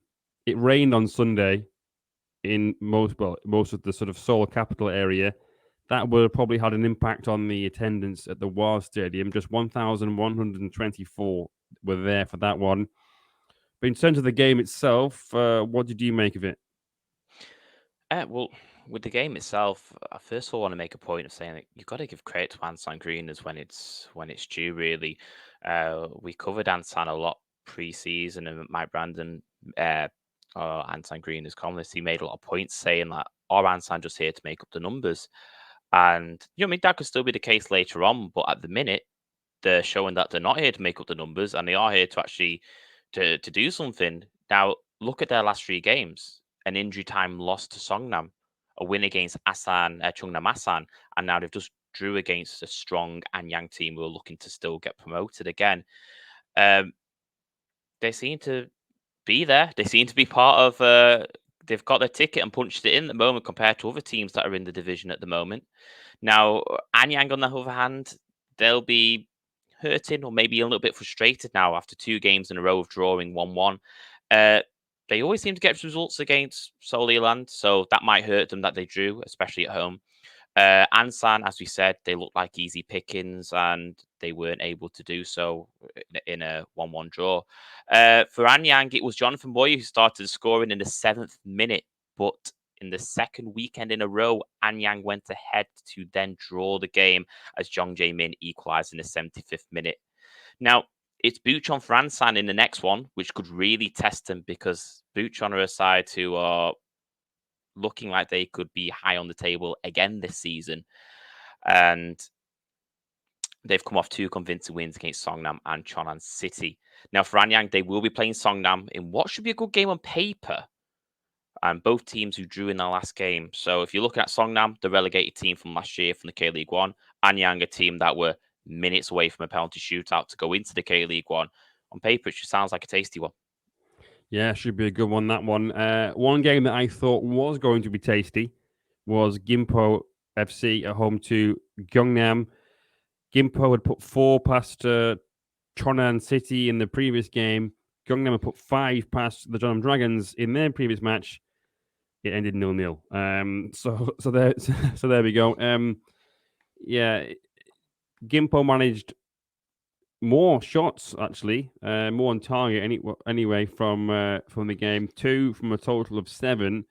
It rained on Sunday in most of the sort of Seoul capital area. That would have probably had an impact on the attendance at the WAR Stadium. Just 1,124 were there for that one. But in terms of the game itself, what did you make of it? Well, with the game itself, I first of all want to make a point of saying that you've got to give credit to Ansan Greeners when it's due. Really, we covered Ansan a lot pre-season, and Mike Brandon, Ansan Greeners columnist, he made a lot of points saying that our Ansan just here to make up the numbers, and I mean that could still be the case later on, but at the minute they're showing that they're not here to make up the numbers, and they are here to actually to do something. Now, look at their last 3 games. An injury time loss to Songnam, a win against Chungnam Asan, and now they've just drew against a strong Anyang team who are looking to still get promoted again. They seem to be there. They seem to be part of. They've got their ticket and punched it in at the moment compared to other teams that are in the division at the moment. Now, Anyang, on the other hand, they'll be hurting or maybe a little bit frustrated now after 2 games in a row of drawing 1-1. They always seem to get results against Seoul Eland, so that might hurt them that they drew, especially at home. Ansan, as we said, they looked like easy pickings, and they weren't able to do so in a 1-1 draw. For Anyang, it was Jonathan Boy who started scoring in the 7th minute, but in the 2nd weekend in a row, Anyang went ahead to then draw the game as Jong Jae-min equalised in the 75th minute. Now, it's Bucheon for Ansan in the next one, which could really test them, because Bucheon are a side who are looking like they could be high on the table again this season. And they've come off 2 convincing wins against Songnam and Cheonan City. Now, for Anyang, they will be playing Songnam in what should be a good game on paper. And both teams who drew in their last game. So if you're looking at Songnam, the relegated team from last year from the K-League 1, Anyang, a team that were minutes away from a penalty shootout to go into the K-League 1. On paper, it just sounds like a tasty one. Yeah, should be a good one, that one. One game that I thought was going to be tasty was Gimpo FC at home to Gyeongnam. Gimpo had put 4 past Cheonan City in the previous game. Gyeongnam put 5 past the Jeonnam Dragons in their previous match. It ended 0-0. So there we go. Gimpo managed more shots, actually, more on target anyway from the game. 2 from a total of 7,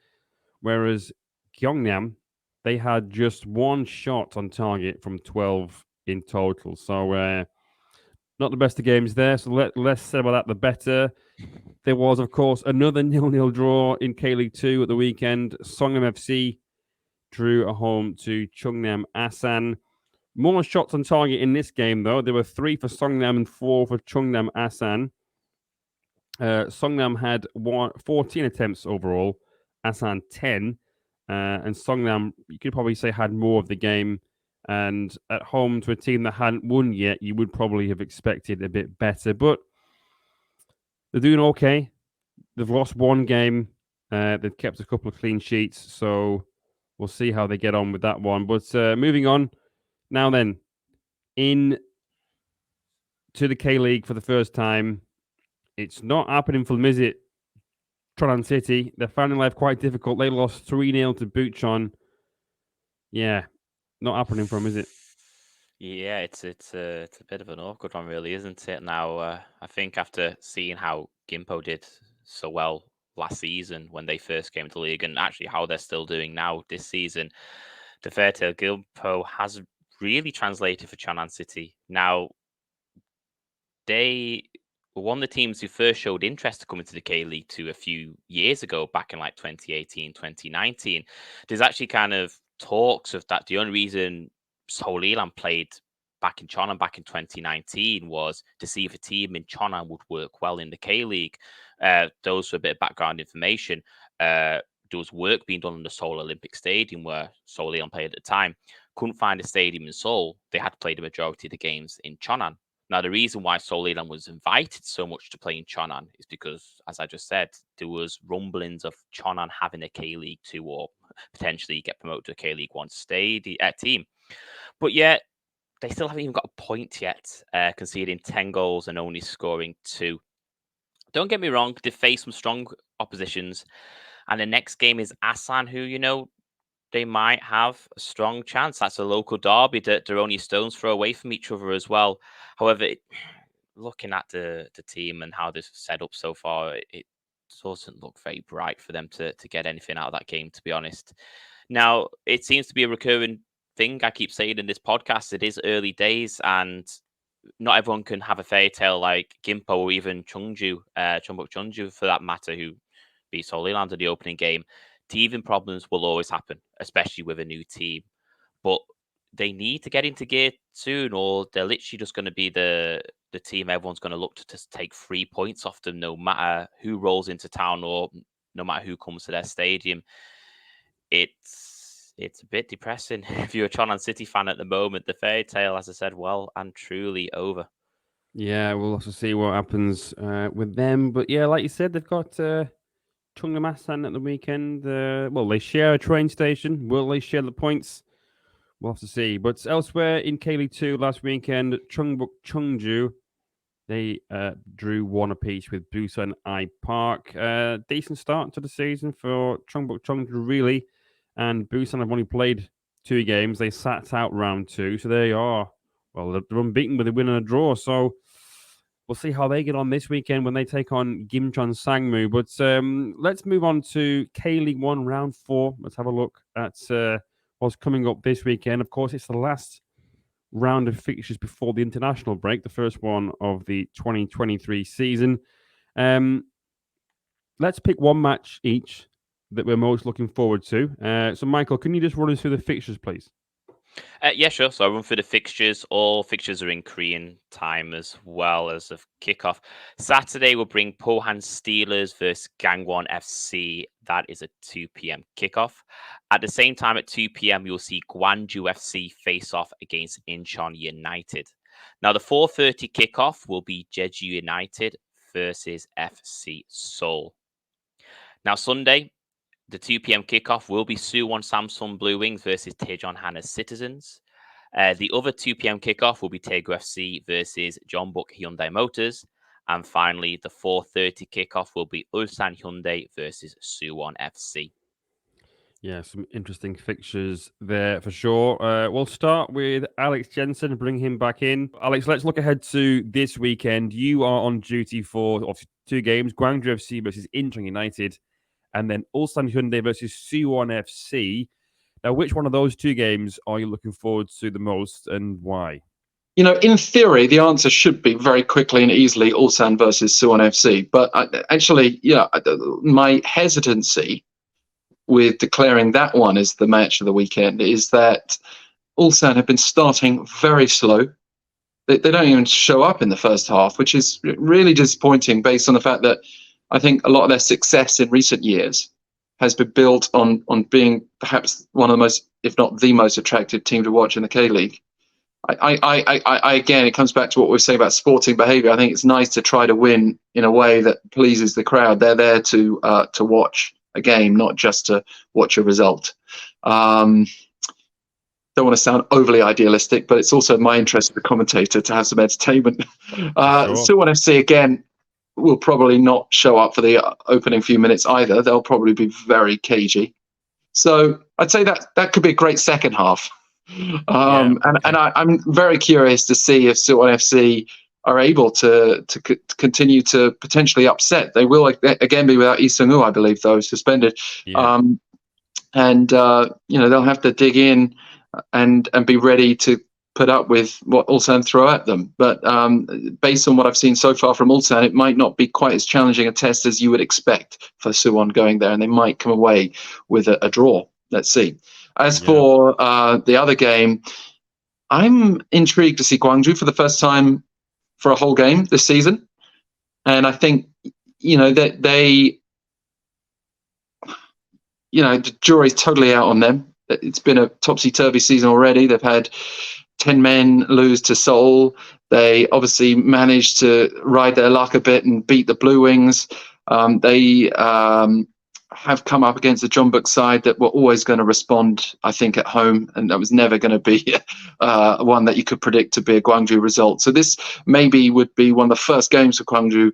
whereas Gyeongnam, they had just 1 shot on target from 12 in total. So not the best of games there. So less said about that, the better. There was, of course, another 0-0 draw in K-League 2 at the weekend. Songnam FC drew at home to Chungnam Asan. More shots on target in this game, though. There were 3 for Songnam and 4 for Chungnam Asan. Songnam had 14 attempts overall, Asan 10. And Songnam, you could probably say, had more of the game. And at home to a team that hadn't won yet, you would probably have expected a bit better. But they're doing okay. They've lost 1 game. They've kept a couple of clean sheets. So we'll see how they get on with that one. But moving on. Now then, in to the K-League for the first time. It's not happening for them, is it? Chonan City, they're finding life quite difficult. They lost 3-0 to Bucheon. Yeah, not happening for them, is it? Yeah, it's a bit of an awkward one, really, isn't it? Now, I think after seeing how Gimpo did so well last season when they first came to the league, and actually how they're still doing now this season, the fair tale, Gimpo has really translated for Chonan City. Now, they were one of the teams who first showed interest to come into the K-League 2 a few years ago, back in like 2018, 2019. There's actually kind of talks of that. The only reason Seoul Ilan played back in Chonan back in 2019 was to see if a team in Chonan would work well in the K-League. Those for a bit of background information. There was work being done in the Seoul Olympic Stadium where Seoul Ilan played at the time. Couldn't find a stadium in Seoul. They had to play the majority of the games in Chonan. Now, the reason why Seoul Ilan was invited so much to play in Chonan is because, as I just said, there was rumblings of Chonan having a K-League 2 or potentially get promoted to a K-League 1 team. But yet, they still haven't even got a point yet, conceding 10 goals and only scoring 2. Don't get me wrong, they face some strong oppositions. And the next game is Asan, who, they might have a strong chance. That's a local derby that they're only a stone's throw away from each other as well. However, looking at the team and how they've set up so far, it doesn't look very bright for them to get anything out of that game, to be honest. Now, it seems to be a recurring thing I keep saying in this podcast. It is early days, and not everyone can have a fairy tale like Gimpo or even Chungbuk Chungju for that matter, who beat Seoul Ilan in the opening game. Teething problems will always happen, especially with a new team. But they need to get into gear soon, or they're literally just going to be the team everyone's going to look to take 3 points off them, no matter who rolls into town or no matter who comes to their stadium. It's a bit depressing if you're a Chonan City fan at the moment. The fairy tale, as I said, well and truly over. Yeah, we'll also see what happens with them. But yeah, like you said, they've got Chungnam Asan at the weekend. Well, they share a train station. Will they share the points? We'll have to see. But elsewhere in K-League 2 last weekend, Chungbuk Chungju, they drew 1 apiece with Busan I Park. Decent start to the season for Chungbuk Chungju, really. And Busan have only played 2 games. They sat out round 2. So they are, well, they're unbeaten with a win and a draw. So we'll see how they get on this weekend when they take on Gimcheon Sangmu. But let's move on to K-League 1 round 4. Let's have a look at what's coming up this weekend. Of course, it's the last round of fixtures before the international break, the first one of the 2023 season. Let's pick one match each that we're most looking forward to. So, Michael, can you just run us through the fixtures, please? Yeah, sure. So I'll run through the fixtures. All fixtures are in Korean time as well as of kickoff. Saturday, we'll bring Pohan Steelers versus Gangwon FC. That is a 2 p.m. kickoff. At the same time, at 2 p.m., you'll see Gwangju FC face off against Incheon United. Now, the 4:30 kickoff will be Jeju United versus FC Seoul. Now, Sunday, the 2 p.m. kickoff will be Suwon Samsung Blue Wings versus Daejeon Hana Citizens. The other 2 p.m. kickoff will be Daegu FC versus Jeonbuk Hyundai Motors. And finally, the 4:30 kickoff will be Ulsan Hyundai versus Suwon FC. Yeah, some interesting fixtures there for sure. We'll start with Alex Jensen, bring him back in. Alex, let's look ahead to this weekend. You are on duty for obviously 2 games, Gwangju FC versus Incheon United, and then Ulsan Hyundai versus Suwon FC. Now, which one of those 2 games are you looking forward to the most, and why? In theory, the answer should be very quickly and easily Ulsan versus Suwon FC. But my hesitancy with declaring that one as the match of the weekend is that Ulsan have been starting very slow. They don't even show up in the first half, which is really disappointing based on the fact that I think a lot of their success in recent years has been built on being perhaps one of the most, if not the most attractive team to watch in the K-League. I again, it comes back to what we were saying about sporting behaviour. I think it's nice to try to win in a way that pleases the crowd. They're there to watch a game, not just to watch a result. Don't want to sound overly idealistic, but it's also my interest as a commentator to have some entertainment. Sure. Suwon FC again will probably not show up for the opening few minutes either. They'll probably be very cagey. So I'd say that could be a great second half. And I'm very curious to see if Suwon FC are able to continue to potentially upset. They will again be without Lee Seung-woo, I believe, though, suspended. Yeah. They'll have to dig in and be ready to put up with what Ulsan throw at them. But based on what I've seen so far from Ulsan, it might not be quite as challenging a test as you would expect for Suwon going there, and they might come away with a draw. Let's see. As for the other game, I'm intrigued to see Gwangju for the first time for a whole game this season. And I think, that the jury's totally out on them. It's been a topsy-turvy season already. They've had 10 men lose to Seoul. They obviously managed to ride their luck a bit and beat the Blue Wings. They have come up against the Jeonbuk side that were always going to respond, I think, at home, and that was never going to be one that you could predict to be a Gwangju result. So this maybe would be one of the first games for Gwangju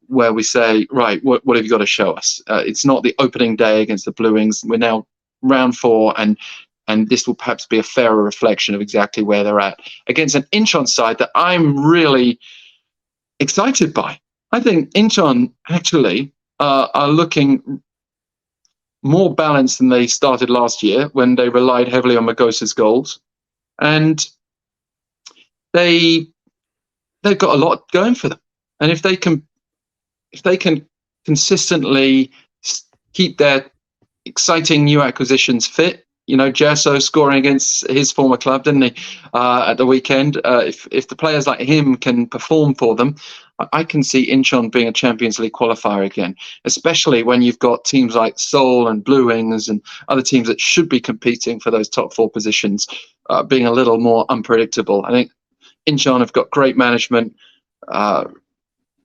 where we say, right, what have you got to show us? It's not the opening day against the Blue Wings. We're now round 4, and this will perhaps be a fairer reflection of exactly where they're at against an Incheon side that I'm really excited by. I think Incheon actually are looking more balanced than they started last year when they relied heavily on Magosa's goals, and they've got a lot going for them. And if they can consistently keep their exciting new acquisitions fit, Jaso scoring against his former club, didn't he, at the weekend? If the players like him can perform for them, I can see Incheon being a Champions League qualifier again, especially when you've got teams like Seoul and Blue Wings and other teams that should be competing for those top 4 positions being a little more unpredictable. I think Incheon have got great management,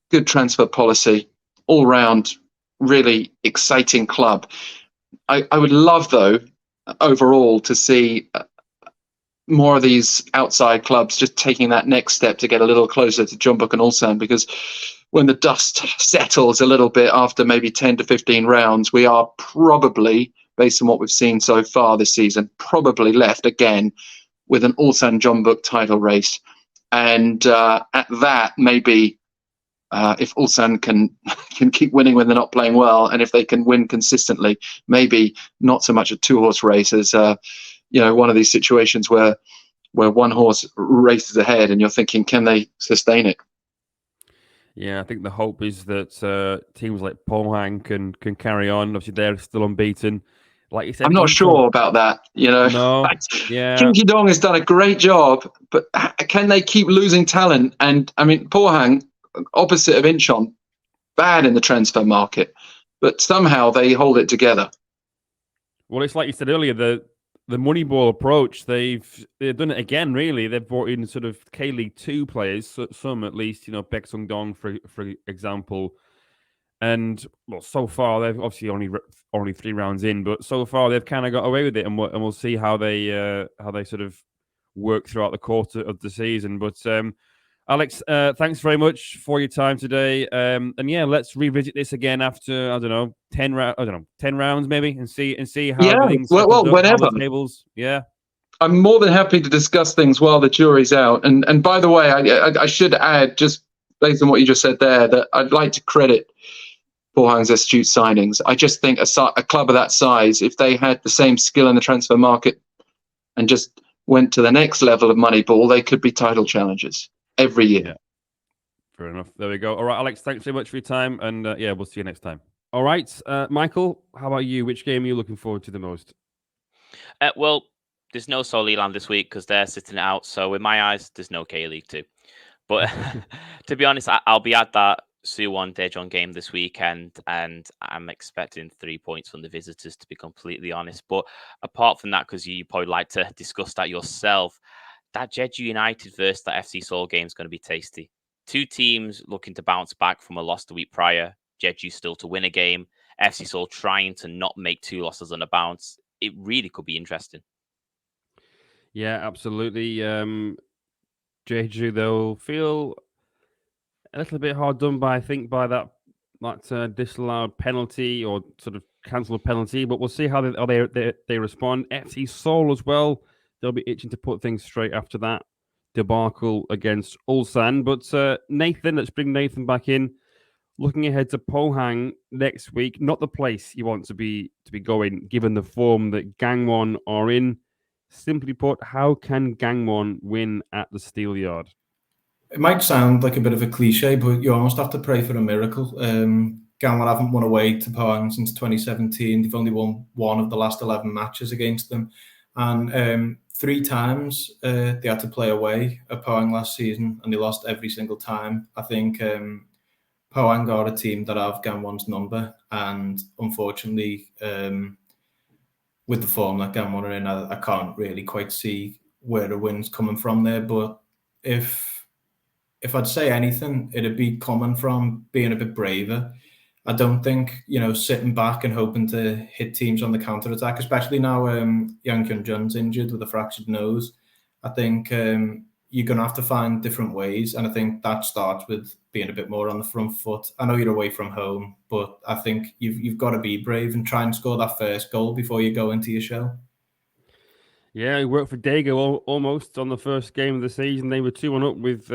good transfer policy, all round really exciting club. I would love, though, overall to see more of these outside clubs just taking that next step to get a little closer to Jeonbuk and Ulsan, because when the dust settles a little bit after maybe 10 to 15 rounds, we are probably, based on what we've seen so far this season, probably left again with an Ulsan Jeonbuk title race. And at that, maybe if Ulsan can keep winning when they're not playing well, and if they can win consistently, maybe not so much a 2-horse race as one of these situations where one horse races ahead and you're thinking, can they sustain it? Yeah, I think the hope is that teams like Pohang can carry on. Obviously, they're still unbeaten. Like you said, I'm not sure about that. No, yeah. Kim Ki-dong has done a great job, but can they keep losing talent? And I mean, Pohang, opposite of Incheon, bad in the transfer market, but somehow they hold it together. Well, it's like you said earlier, the Moneyball approach, they've done it again, really. They've brought in sort of K-League 2 players, some at least, Baek Sung-dong, for example. And, well, so far, they've obviously only 3 rounds in, but so far they've kind of got away with it, and we'll see how they sort of work throughout the course of the season. But Alex, thanks very much for your time today. And yeah, let's revisit this again after 10 rounds maybe, and see how everything's well, settled up, how whenever. the tables. Yeah. I'm more than happy to discuss things while the jury's out. And by the way, I should add, just based on what you just said there, that I'd like to credit Borjang's astute signings. I just think a club of that size, if they had the same skill in the transfer market and just went to the next level of Moneyball, they could be title challengers every year. Yeah. Fair enough. There we go. All right, Alex, thanks very much for your time. And yeah, we'll see you next time. All right, Michael, how about you? Which game are you looking forward to the most? Well, there's no Soliland this week because they're sitting out. So in my eyes, there's no K-League 2. But to be honest, I'll be at that Suwon Daejeon game this weekend, and I'm expecting 3 points from the visitors, to be completely honest. But apart from that, because you probably like to discuss that yourself, that Jeju United versus that FC Seoul game is going to be tasty. Two teams looking to bounce back from a loss the week prior. Jeju still to win a game. FC Seoul trying to not make 2 losses on a bounce. It really could be interesting. Yeah, absolutely. Jeju, they'll feel a little bit hard done by, I think, by that disallowed penalty or sort of cancelled penalty. But we'll see how they respond. FC Seoul as well. They'll be itching to put things straight after that debacle against Ulsan. But Nathan, let's bring Nathan back in. Looking ahead to Pohang next week, not the place you want to be going, given the form that Gangwon are in. Simply put, how can Gangwon win at the Steelyard? It might sound like a bit of a cliche, but you almost have to pray for a miracle. Gangwon haven't won away to Pohang since 2017. They've only won 1 of the last 11 matches against them. And 3 times they had to play away at Pohang last season, and they lost every single time. I think Pohang are a team that have Gangwon's number, and unfortunately, with the form that Gangwon are in, I can't really quite see where the win's coming from there. But if I'd say anything, it'd be coming from being a bit braver. I don't think, sitting back and hoping to hit teams on the counter-attack, especially now Yang Hyun-jun's injured with a fractured nose. I think you're going to have to find different ways. And I think that starts with being a bit more on the front foot. I know you're away from home, but I think you've got to be brave and try and score that first goal before you go into your shell. Yeah, he worked for Dago almost on the first game of the season. They were 2-1 up with,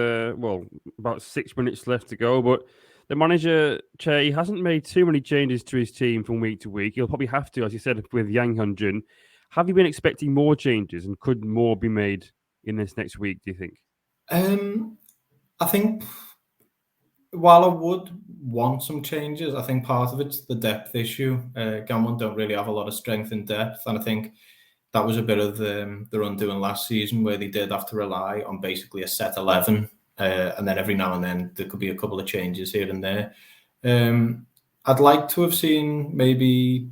about 6 minutes left to go. But the manager, Che, hasn't made too many changes to his team from week to week. He'll probably have to, as you said, with Yang Hyun-jun. Have you been expecting more changes, and could more be made in this next week, do you think? I think while I would want some changes, I think part of it's the depth issue. Gangwon don't really have a lot of strength in depth, and I think that was a bit of their undoing last season, where they did have to rely on basically a set 11, and then every now and then there could be a couple of changes here and there. I'd like to have seen maybe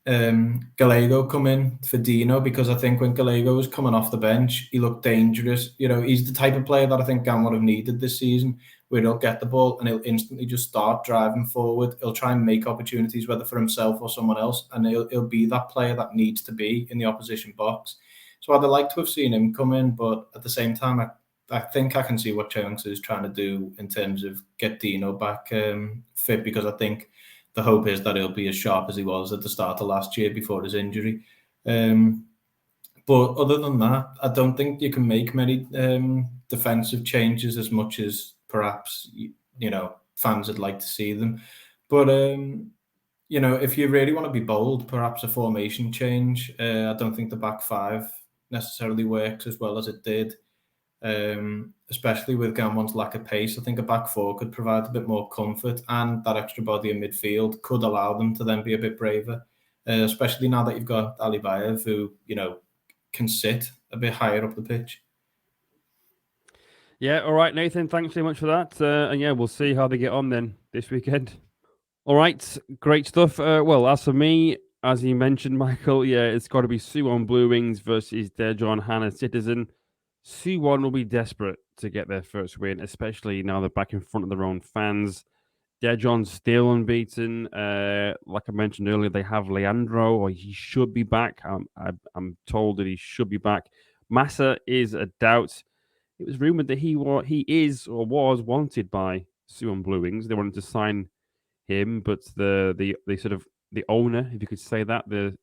Gallego come in for Dino, because I think when Gallego was coming off the bench, he looked dangerous. He's the type of player that I think Gangwon have needed this season, where he'll get the ball and he'll instantly just start driving forward. He'll try and make opportunities, whether for himself or someone else, and he'll be that player that needs to be in the opposition box. So I'd like to have seen him come in, but at the same time, I think I can see what Cheongsu is trying to do in terms of get Dino back fit, because I think the hope is that he'll be as sharp as he was at the start of last year before his injury. But other than that, I don't think you can make many defensive changes as much as perhaps fans would like to see them. But if you really want to be bold, perhaps a formation change. I don't think the back 5 necessarily works as well as it did. Especially with Gangwon's lack of pace. I think a back 4 could provide a bit more comfort, and that extra body in midfield could allow them to then be a bit braver, especially now that you've got Alibayev, who can sit a bit higher up the pitch. Yeah, all right, Nathan, thanks very much for that. And yeah, we'll see how they get on then this weekend. All right, great stuff. Well, as for me, as you mentioned, Michael, yeah, it's got to be Suwon Blue Wings versus Daejeon Hana Citizen. Suwon will be desperate to get their first win, especially now they're back in front of their own fans. Daejeon's still unbeaten. Like I mentioned earlier, they have Leandro, or he should be back. I'm told that he should be back. Massa is a doubt. it was rumored that he is or was wanted by Suwon Blue Wings. They wanted to sign him, but the sort of the owner, if you could say that, the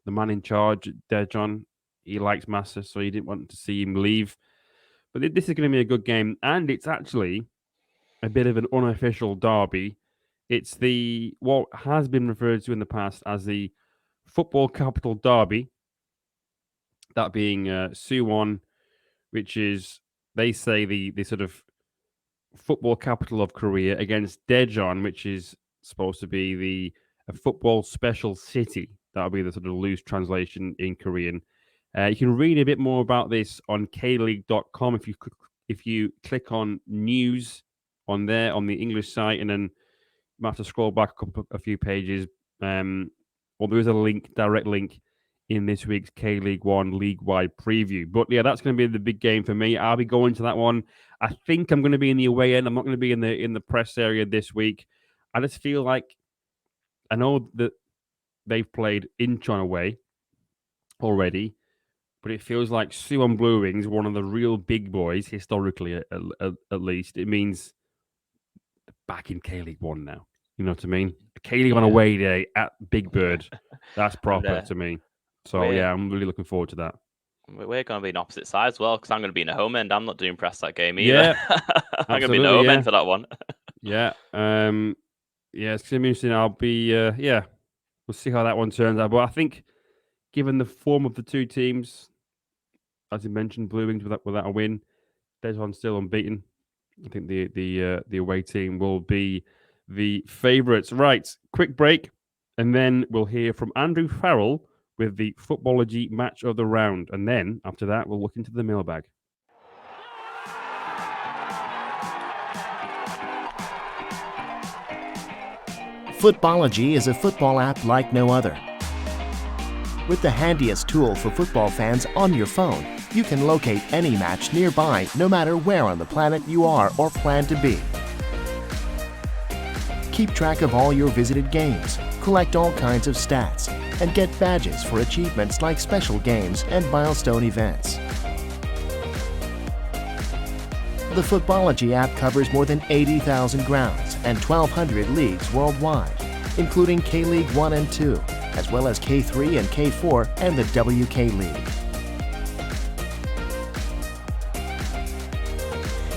man in charge, Daejeon, he likes Massa, so he didn't want to see him leave. But this is going to be a good game, and it's actually a bit of an unofficial derby. It's what has been referred to in the past as the football capital derby. That being Suwon, which is, they say, the sort of football capital of Korea, against Daejeon, which is supposed to be a football special city. That'll be the sort of loose translation in Korean. You can read a bit more about this on kleague.com if you click on news on there on the English site, and then you might have to scroll back a few pages. Or there is a direct link in this week's K-League 1 league-wide preview. But yeah, that's going to be the big game for me. I'll be going to that one. I think I'm going to be in the away end. I'm not going to be in the press area this week. I just feel like, I know that they've played Incheon away already, but it feels like Suwon Blue Wings, one of the real big boys, historically at least. It means back in K-League 1 now. You know what I mean? K-League on away day at Big Bird. That's proper to me. So, yeah, I'm really looking forward to that. We're going to be in opposite sides as well, because I'm going to be in the home end. I'm not doing press that game either. Yeah, I'm going to be in the home end for that one. Yeah. Yeah, it's going to be interesting. I'll be, we'll see how that one turns out. But I think, given the form of the two teams, as you mentioned, Blue Wings without a win, Daejeon's still unbeaten. I think the away team will be the favourites. Right, quick break, and then we'll hear from Andrew Farrell with the Footballogy match of the round. And then, after that, we'll look into the mailbag. Footballogy is a football app like no other. With the handiest tool for football fans on your phone, you can locate any match nearby, no matter where on the planet you are or plan to be. Keep track of all your visited games, collect all kinds of stats, and get badges for achievements like special games and milestone events. The Footballogy app covers more than 80,000 grounds and 1,200 leagues worldwide, including K-League 1 and 2, as well as K3 and K4 and the WK League.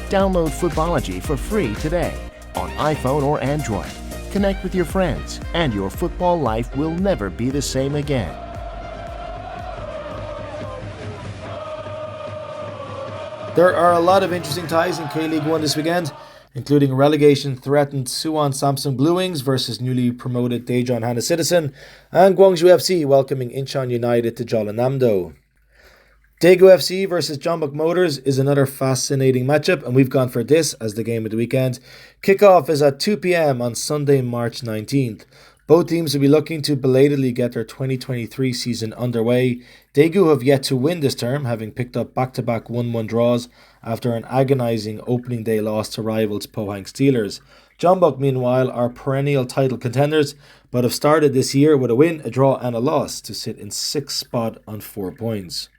Download Footballogy for free today on iPhone or Android. Connect with your friends, and your football life will never be the same again. There are a lot of interesting ties in K-League 1 this weekend, including relegation-threatened Suwon Samsung Blue Wings versus newly promoted Daejeon Hana Citizen, and Gwangju FC welcoming Incheon United to Jeollanam-do. Daegu FC versus Jeonbuk Motors is another fascinating matchup, and we've gone for this as the game of the weekend. Kickoff is at 2 p.m. on Sunday, March 19th. Both teams will be looking to belatedly get their 2023 season underway. Daegu have yet to win this term, having picked up back-to-back 1-1 draws after an agonising opening day loss to rivals Pohang Steelers. Jeonbuk, meanwhile, are perennial title contenders, but have started this year with a win, a draw and a loss to sit in 6th spot on 4 points.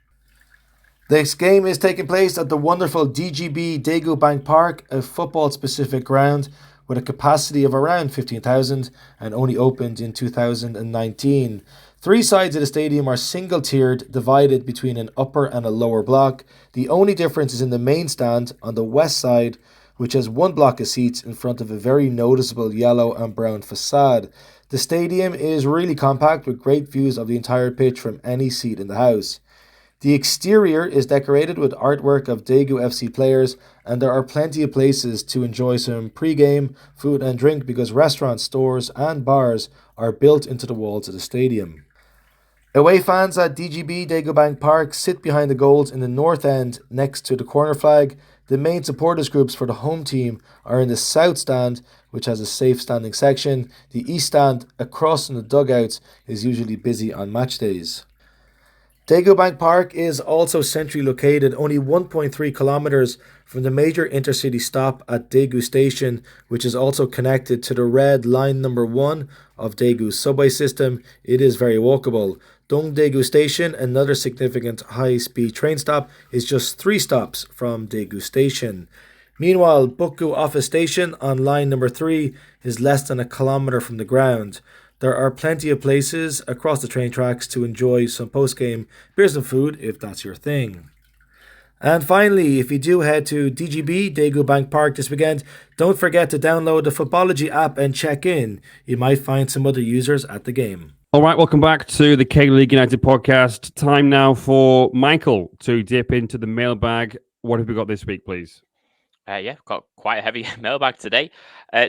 This game is taking place at the wonderful DGB Daegu Bank Park, a football-specific ground with a capacity of around 15,000 and only opened in 2019. 3 sides of the stadium are single-tiered, divided between an upper and a lower block. The only difference is in the main stand on the west side, which has 1 block of seats in front of a very noticeable yellow and brown facade. The stadium is really compact with great views of the entire pitch from any seat in the house. The exterior is decorated with artwork of Daegu FC players, and there are plenty of places to enjoy some pre-game food and drink because restaurants, stores and bars are built into the walls of the stadium. Away fans at DGB Daegu Bank Park sit behind the goals in the north end next to the corner flag. The main supporters groups for the home team are in the south stand, which has a safe standing section. The east stand across from the dugouts is usually busy on match days. Daegu Bank Park is also centrally located, only 1.3 kilometers from the major intercity stop at Daegu Station, which is also connected to the red line number 1 of Daegu's subway system. It is very walkable. Dong Daegu Station, another significant high-speed train stop, is just 3 stops from Daegu Station. Meanwhile, Bukgu Office Station on line number 3 is less than a kilometre from the ground. There are plenty of places across the train tracks to enjoy some post-game beers and food if that's your thing. And finally, if you do head to DGB, Daegu Bank Park this weekend, don't forget to download the Footballogy app and check in. You might find some other users at the game. All right, welcome back to the K-League United podcast. Time now for Michael to dip into the mailbag. What have we got this week, please? We've got quite a heavy mailbag today.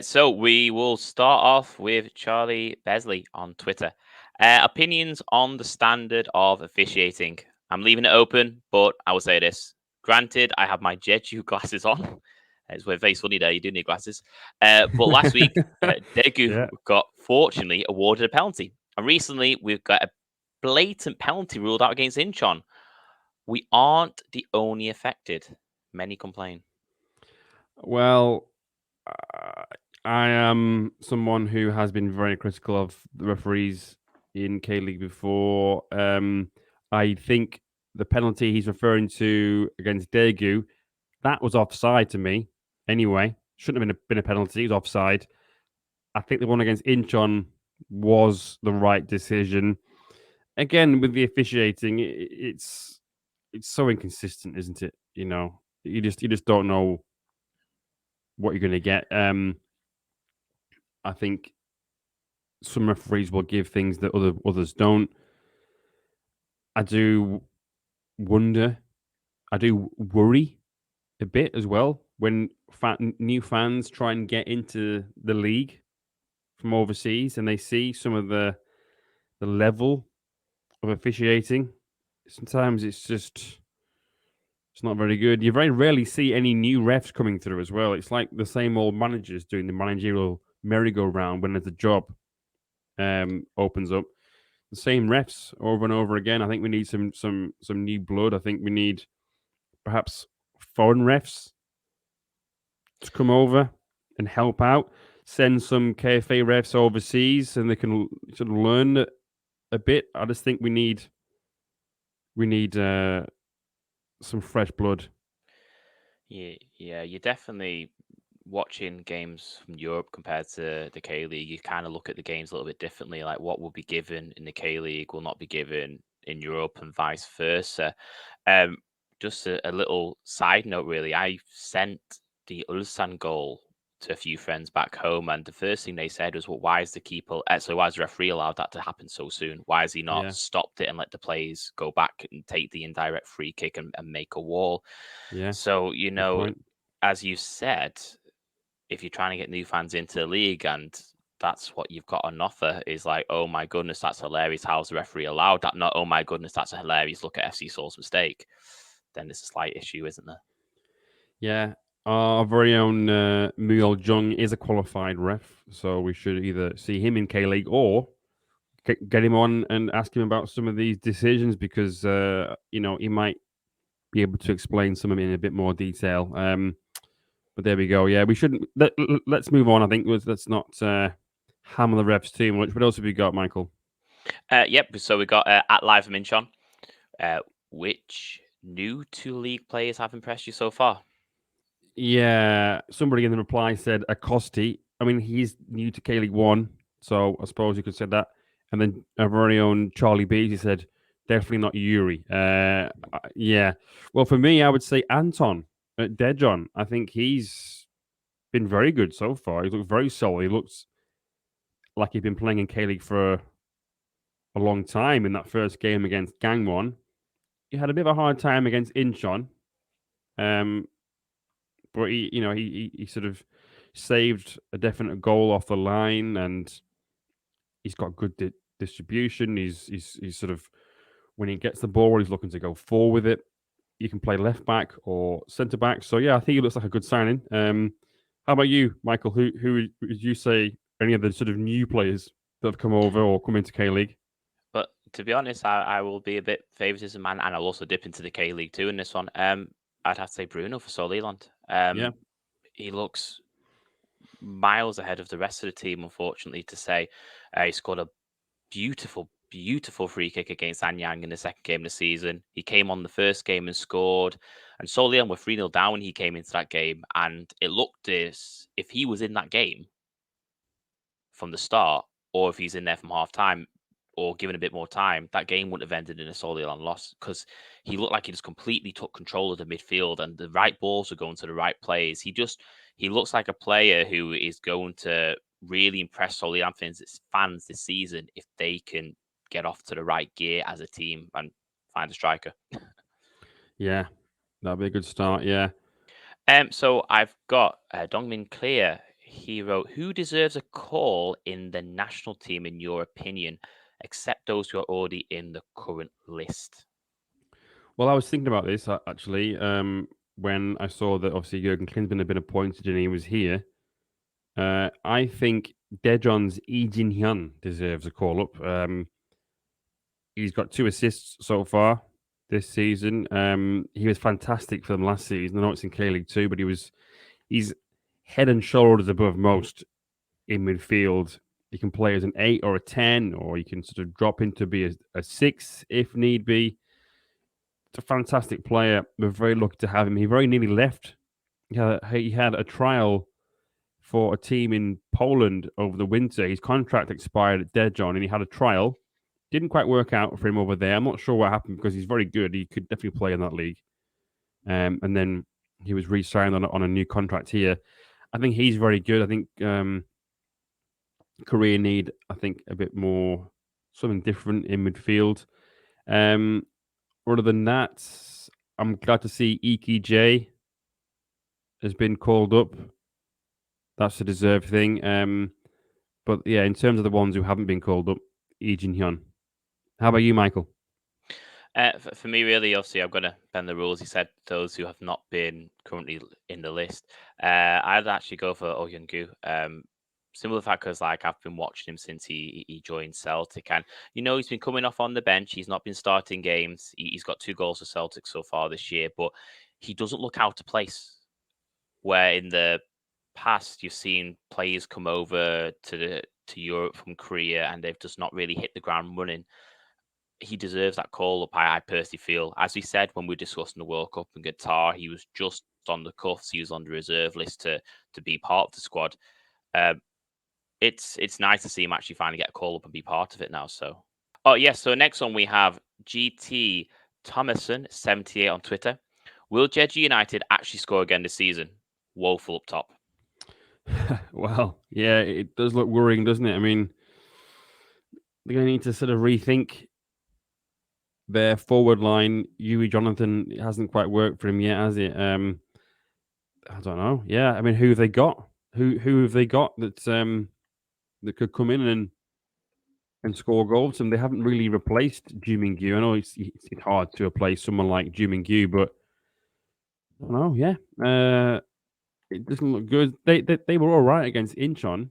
So we will start off with Charlie Besley on Twitter. Opinions on the standard of officiating. I'm leaving it open, but I will say this. Granted, I have my Jeju glasses on. It's very funny there. You do need glasses. But last week, Daegu got, fortunately, awarded a penalty. And recently, we've got a blatant penalty ruled out against Incheon. We aren't the only affected. Many complain. Well, I am someone who has been very critical of the referees in K-League before. I think the penalty he's referring to against Daegu, that was offside to me. Anyway, shouldn't have been a penalty. It was offside. I think the one against Incheon was the right decision. Again, with the officiating, it's so inconsistent, isn't it? You know, you just don't know what you're going to get. I think some referees will give things that others don't. I do worry a bit as well when new fans try and get into the league from overseas and they see some of the level of officiating. Sometimes it's not very good. You very rarely see any new refs coming through as well. It's like the same old managers doing the managerial merry-go-round when there's a job opens up. The same refs over and over again. I think we need some new blood. I think we need perhaps foreign refs to come over and help out. Send some KFA refs overseas and they can sort of learn a bit. I just think we need some fresh blood. Yeah, you're definitely watching games from Europe compared to the K-League. You kind of look at the games a little bit differently, like what will be given in the K-League will not be given in Europe and vice versa. Just a little side note, really. I sent the Ulsan goal to a few friends back home, and the first thing they said was, well, why is the referee allowed that to happen so soon? Why has he not stopped it and let the players go back and take the indirect free kick and make a wall? Yeah. So, as you said, if you're trying to get new fans into the league and that's what you've got on offer is like, oh my goodness, that's hilarious. How's the referee allowed that? Not, oh my goodness, that's a hilarious look at FC Seoul's mistake. Then there's a slight issue, isn't there? Yeah. Our very own Muyol Jung is a qualified ref, so we should either see him in K-League or get him on and ask him about some of these decisions because, he might be able to explain some of it in a bit more detail. But there we go. Yeah, we shouldn't. Let's move on. I think let's not hammer the refs too much. What else have we got, Michael? Yep. So we got at Live from Incheon. Which new two league players have impressed you so far? Yeah, somebody in the reply said Acosti. I mean, he's new to K-League 1, so I suppose you could say that. And then our very own Charlie B, he said, definitely not Yuri. Yeah. Well, for me, I would say Anton at Dejon. I think he's been very good so far. He looks very solid. He looks like he's been playing in K-League for a long time. In that first game against Gangwon, he had a bit of a hard time against Incheon. But he sort of saved a definite goal off the line, and he's got good distribution. He's sort of when he gets the ball, he's looking to go forward with it. You can play left back or centre back. So yeah, I think he looks like a good signing. How about you, Michael? Who would you say any of the sort of new players that have come over or come into K-League? But to be honest, I will be a bit favoritism man, and I'll also dip into the K-League too in this one. I'd have to say Bruno for Soliland. Yeah. He looks miles ahead of the rest of the team, unfortunately, to say. He scored a beautiful beautiful free kick against Anyang in the second game of the season. He came on the first game and scored. And Solian were 3-0 down when he came into that game. And it looked as if he was in that game from the start, or if he's in there from half time, or given a bit more time, that game wouldn't have ended in a Solian loss, because he looked like he just completely took control of the midfield and the right balls were going to the right plays. He looks like a player who is going to really impress Solian fans this season if they can get off to the right gear as a team and find a striker. Yeah, that'd be a good start. Yeah. So I've got Dongmin Clear. He wrote, "Who deserves a call in the national team in your opinion, except those who are already in the current list?" Well, I was thinking about this actually when I saw that obviously Jurgen Klinsmann had been appointed and he was here. I think Daejeon's Lee Jin-hyun deserves a call up. He's got 2 assists so far this season. He was fantastic for them last season. I know it's in K-League 2, but he's head and shoulders above most in midfield. He can play as an 8 or a 10, or he can sort of drop into be a 6 if need be. It's a fantastic player. We're very lucky to have him. He very nearly left. He had a trial for a team in Poland over the winter. His contract expired at Daejeon, and he had a trial. Didn't quite work out for him over there. I'm not sure what happened because he's very good. He could definitely play in that league. And then he was re-signed on a new contract here. I think he's very good. I think Korea need, a bit more, something different in midfield. Other than that, I'm glad to see Iki J has been called up. That's a deserved thing. But yeah, in terms of the ones who haven't been called up, Lee Jin-hyun. How about you, Michael? For me, really, obviously, I'm going to bend the rules. He said those who have not been currently in the list. I'd actually go for Oh Hyun-gu. Similar fact, because like I've been watching him since he joined Celtic, and he's been coming off on the bench. He's not been starting games. He's got 2 goals for Celtic so far this year, but he doesn't look out of place. Where in the past you've seen players come over to Europe from Korea and they've just not really hit the ground running. He deserves that call up. I personally feel, as we said when we were discussing the World Cup in Qatar, he was just on the cuffs. He was on the reserve list to be part of the squad. It's nice to see him actually finally get a call up and be part of it now. So, so next one we have GT Thomason 78 on Twitter. Will Jeju United actually score again this season? Woeful up top. Well, yeah, it does look worrying, doesn't it? I mean, they're going to need to sort of rethink their forward line. Yui Jonathan, it hasn't quite worked for him yet, has it? I don't know. Yeah, I mean, who have they got? Who have they got that that could come in and score goals? And they haven't really replaced Ju Min-gyu. I know it's hard to replace someone like Ju Min-gyu, but I don't know. Yeah, it doesn't look good. They were all right against Incheon,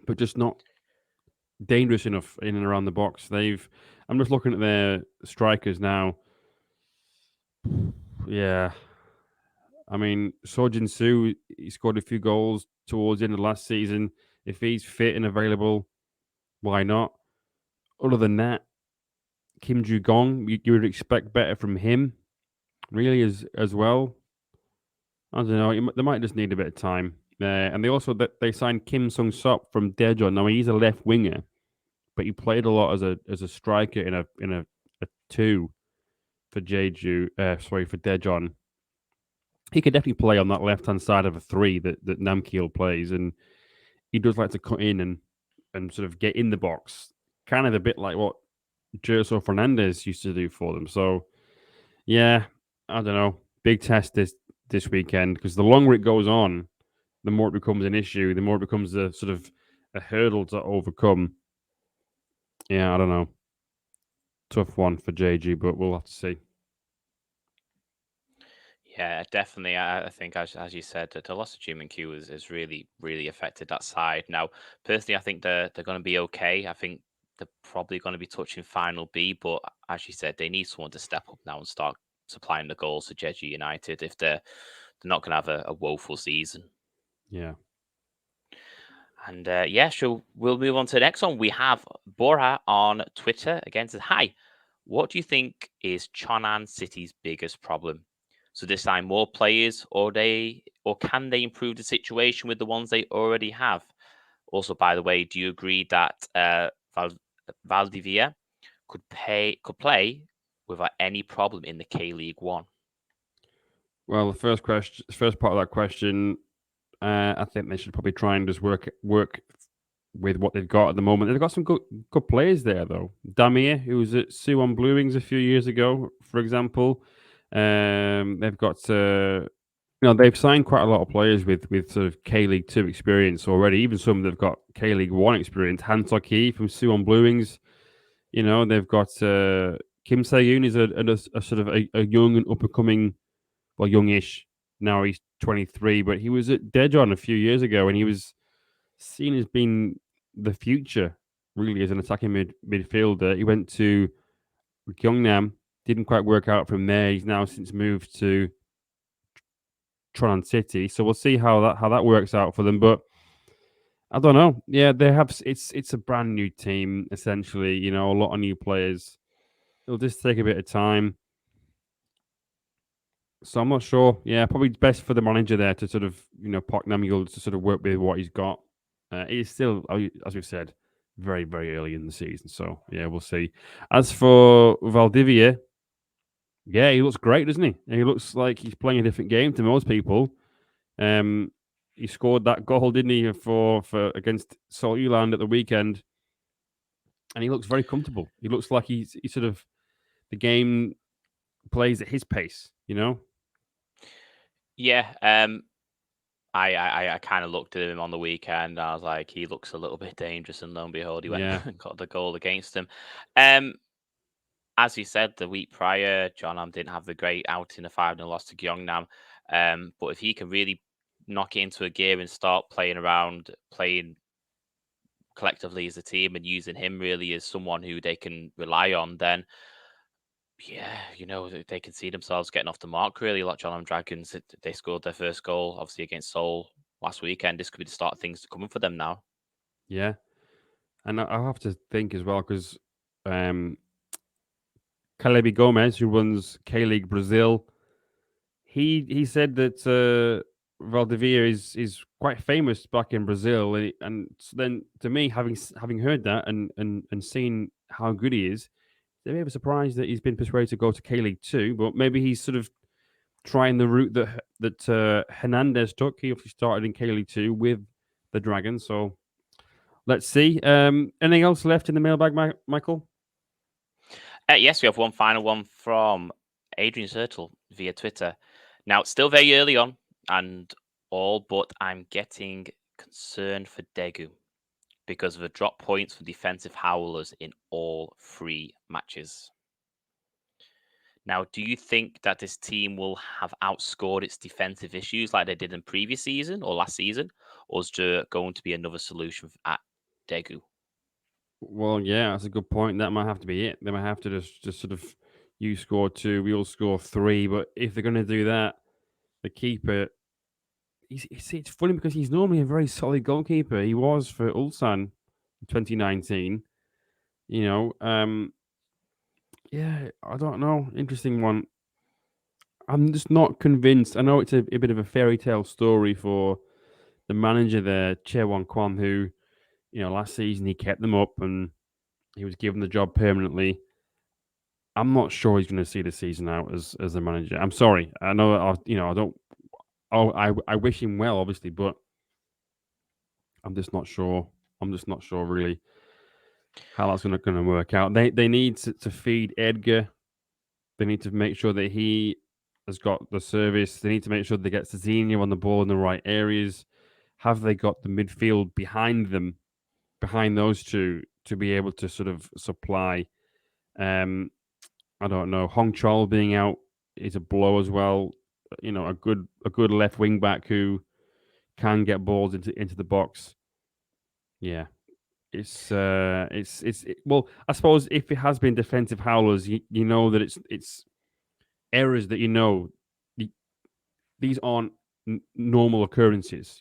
but just not dangerous enough in and around the box. I'm just looking at their strikers now. Yeah. I mean, Sojin Soo, he scored a few goals towards the end of last season. If he's fit and available, why not? Other than that, Kim Ju-gong, you would expect better from him, really, as well. I don't know. They might just need a bit of time. And they signed Kim Sung-sop from Daejeon. Now, he's a left winger, but he played a lot as a striker in a 2 for for Daejeon. He could definitely play on that left-hand side of a 3 that Namkeel plays, and he does like to cut in and sort of get in the box, kind of a bit like what Gerso Fernandez used to do for them. So, yeah, I don't know. Big test this weekend, because the longer it goes on, the more it becomes an issue, the more it becomes a sort of a hurdle to overcome. Yeah, I don't know. Tough one for JG, but we'll have to see. Yeah, definitely. I think, as you said, the loss of Ju Min-gyu has really, really affected that side. Now, personally, I think they're going to be okay. I think they're probably going to be touching final B, but as you said, they need someone to step up now and start supplying the goals to Jeju United if they're not going to have a woeful season. Yeah. And sure, we'll move on to the next one. We have Borja on Twitter again says, "Hi, what do you think is Chonan City's biggest problem? So they sign more players, or can they improve the situation with the ones they already have? Also, by the way, do you agree that Valdivia could play without any problem in the K League One?" Well, the first part of that question, I think they should probably try and just work with what they've got at the moment. They've got some good players there, though. Damir, who was at Suwon Blue Wings a few years ago, for example. They've got they've signed quite a lot of players with sort of K League 2 experience already. Even some that have got K League 1 experience. Han Sok-hee from Suwon Blue Wings. They've got Kim Se-yoon is a sort of a young and up and coming, well, youngish. Now he's 23, but he was at Daejeon a few years ago, and he was seen as being the future, really, as an attacking midfielder. He went to Gyeongnam, didn't quite work out from there. He's now since moved to Chonan City, so we'll see how that works out for them. But I don't know. Yeah, they have. It's a brand new team essentially. A lot of new players. It'll just take a bit of time. So I'm not sure. Yeah, probably best for the manager there to sort of, Park Nam-yeol to sort of work with what he's got. He's still, as we've said, very, very early in the season. So, yeah, we'll see. As for Valdivia, yeah, he looks great, doesn't he? He looks like he's playing a different game to most people. He scored that goal, didn't he, for against Seoul Ulan at the weekend. And he looks very comfortable. He looks like he's sort of, the game plays at his pace, Yeah, I kind of looked at him on the weekend. I was like, he looks a little bit dangerous, and lo and behold, he went and got the goal against him. As you said, the week prior, Jeonnam didn't have the great outing, a 5-0 loss to Gyeongnam. But if he can really knock it into a gear and start playing around, playing collectively as a team, and using him really as someone who they can rely on, then yeah, they can see themselves getting off the mark really. Like Jeonnam Dragons, they scored their first goal, obviously against Seoul last weekend. This could be the start of things coming for them now. Yeah, and I'll have to think as well because Caleb Gomez, who runs K League Brazil, he said that Valdivia is quite famous back in Brazil, and so then to me, having heard that and seen how good he is, they're maybe surprised that he's been persuaded to go to K League 2, but maybe he's sort of trying the route that Hernandez took. He obviously started in K League 2 with the Dragons, so let's see. Anything else left in the mailbag, Michael? Yes, we have one final one from Adrian Zertle via Twitter. Now, it's still very early on and all, but I'm getting concerned for Daegu because of the drop points for defensive howlers in all 3 matches. Now, do you think that this team will have outscored its defensive issues like they did in previous season or last season, or is there going to be another solution at Daegu? Well, yeah, that's a good point. That might have to be it. They might have to just sort of, you score 2, we all score 3. But if they're going to do that, the keeper, it's funny because he's normally a very solid goalkeeper. He was for Ulsan in 2019. Yeah, I don't know. Interesting one. I'm just not convinced. I know it's a bit of a fairy tale story for the manager there, Che Won-kwon, who, last season he kept them up and he was given the job permanently. I'm not sure he's going to see the season out as a manager. I'm sorry. I know. I don't. Oh, I wish him well, obviously, but I'm just not sure. I'm just not sure really how that's going to work out. They need to feed Edgar. They need to make sure that he has got the service. They need to make sure they get Cezinha on the ball in the right areas. Have they got the midfield behind them, behind those two, to be able to sort of supply? I don't know. Hong Chol being out is a blow as well. A good left wing back who can get balls into the box. Yeah, well, I suppose if it has been defensive howlers, you know that it's errors that these aren't normal occurrences.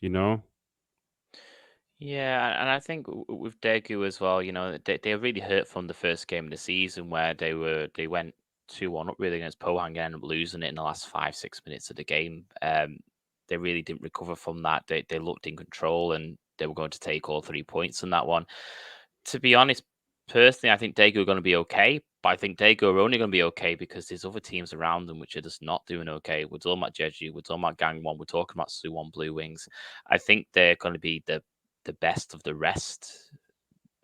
Yeah, and I think with Daegu as well, they were really hurt from the first game of the season where they went 2-1 up really against Pohang and ended up losing it in the last 5-6 minutes of the game. They really didn't recover from that. They looked in control and they were going to take all 3 points on that one. To be honest, personally, I think Daegu are going to be okay, but I think Daegu are only going to be okay because there's other teams around them which are just not doing okay. We're talking about Jeju, we're talking about Gangwon, we're talking about Suwon Blue Wings. I think they're going to be the best of the rest.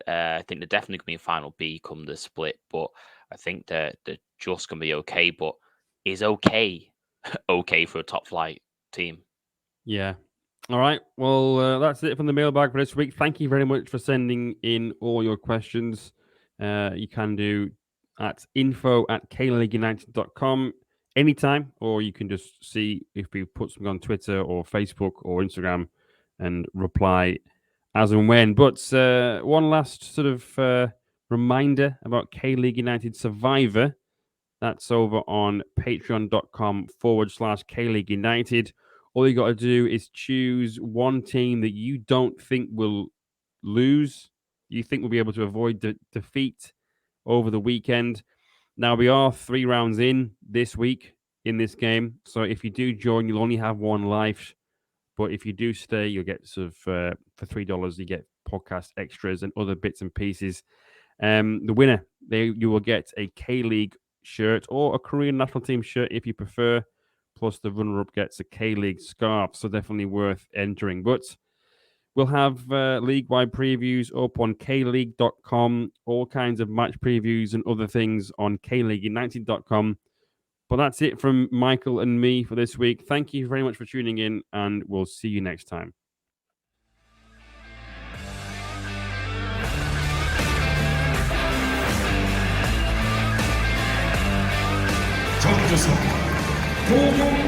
I think they're definitely going to be in Final B come the split, but I think they're just going to be okay. But is okay okay for a top flight team? Yeah. All right. Well, that's it from the mailbag for this week. Thank you very much for sending in all your questions. You can do at info@kleagueunited.com anytime, or you can just see if we put something on Twitter or Facebook or Instagram and reply as and when. But one last sort of reminder about K-League United Survivor. That's over on patreon.com/K-League United. All you got to do is choose one team that you don't think will lose, you think will be able to avoid defeat over the weekend. Now, we are 3 rounds in this week in this game. So if you do join, you'll only have 1 life. But if you do stay, you'll get sort of, for $3, you get podcast extras and other bits and pieces. The winner, you will get a K-League shirt or a Korean national team shirt if you prefer. Plus, the runner-up gets a K-League scarf, so definitely worth entering. But we'll have league-wide previews up on kleague.com, all kinds of match previews and other things on kleagueunited.com. But that's it from Michael and me for this week. Thank you very much for tuning in, and we'll see you next time. 전주성 도경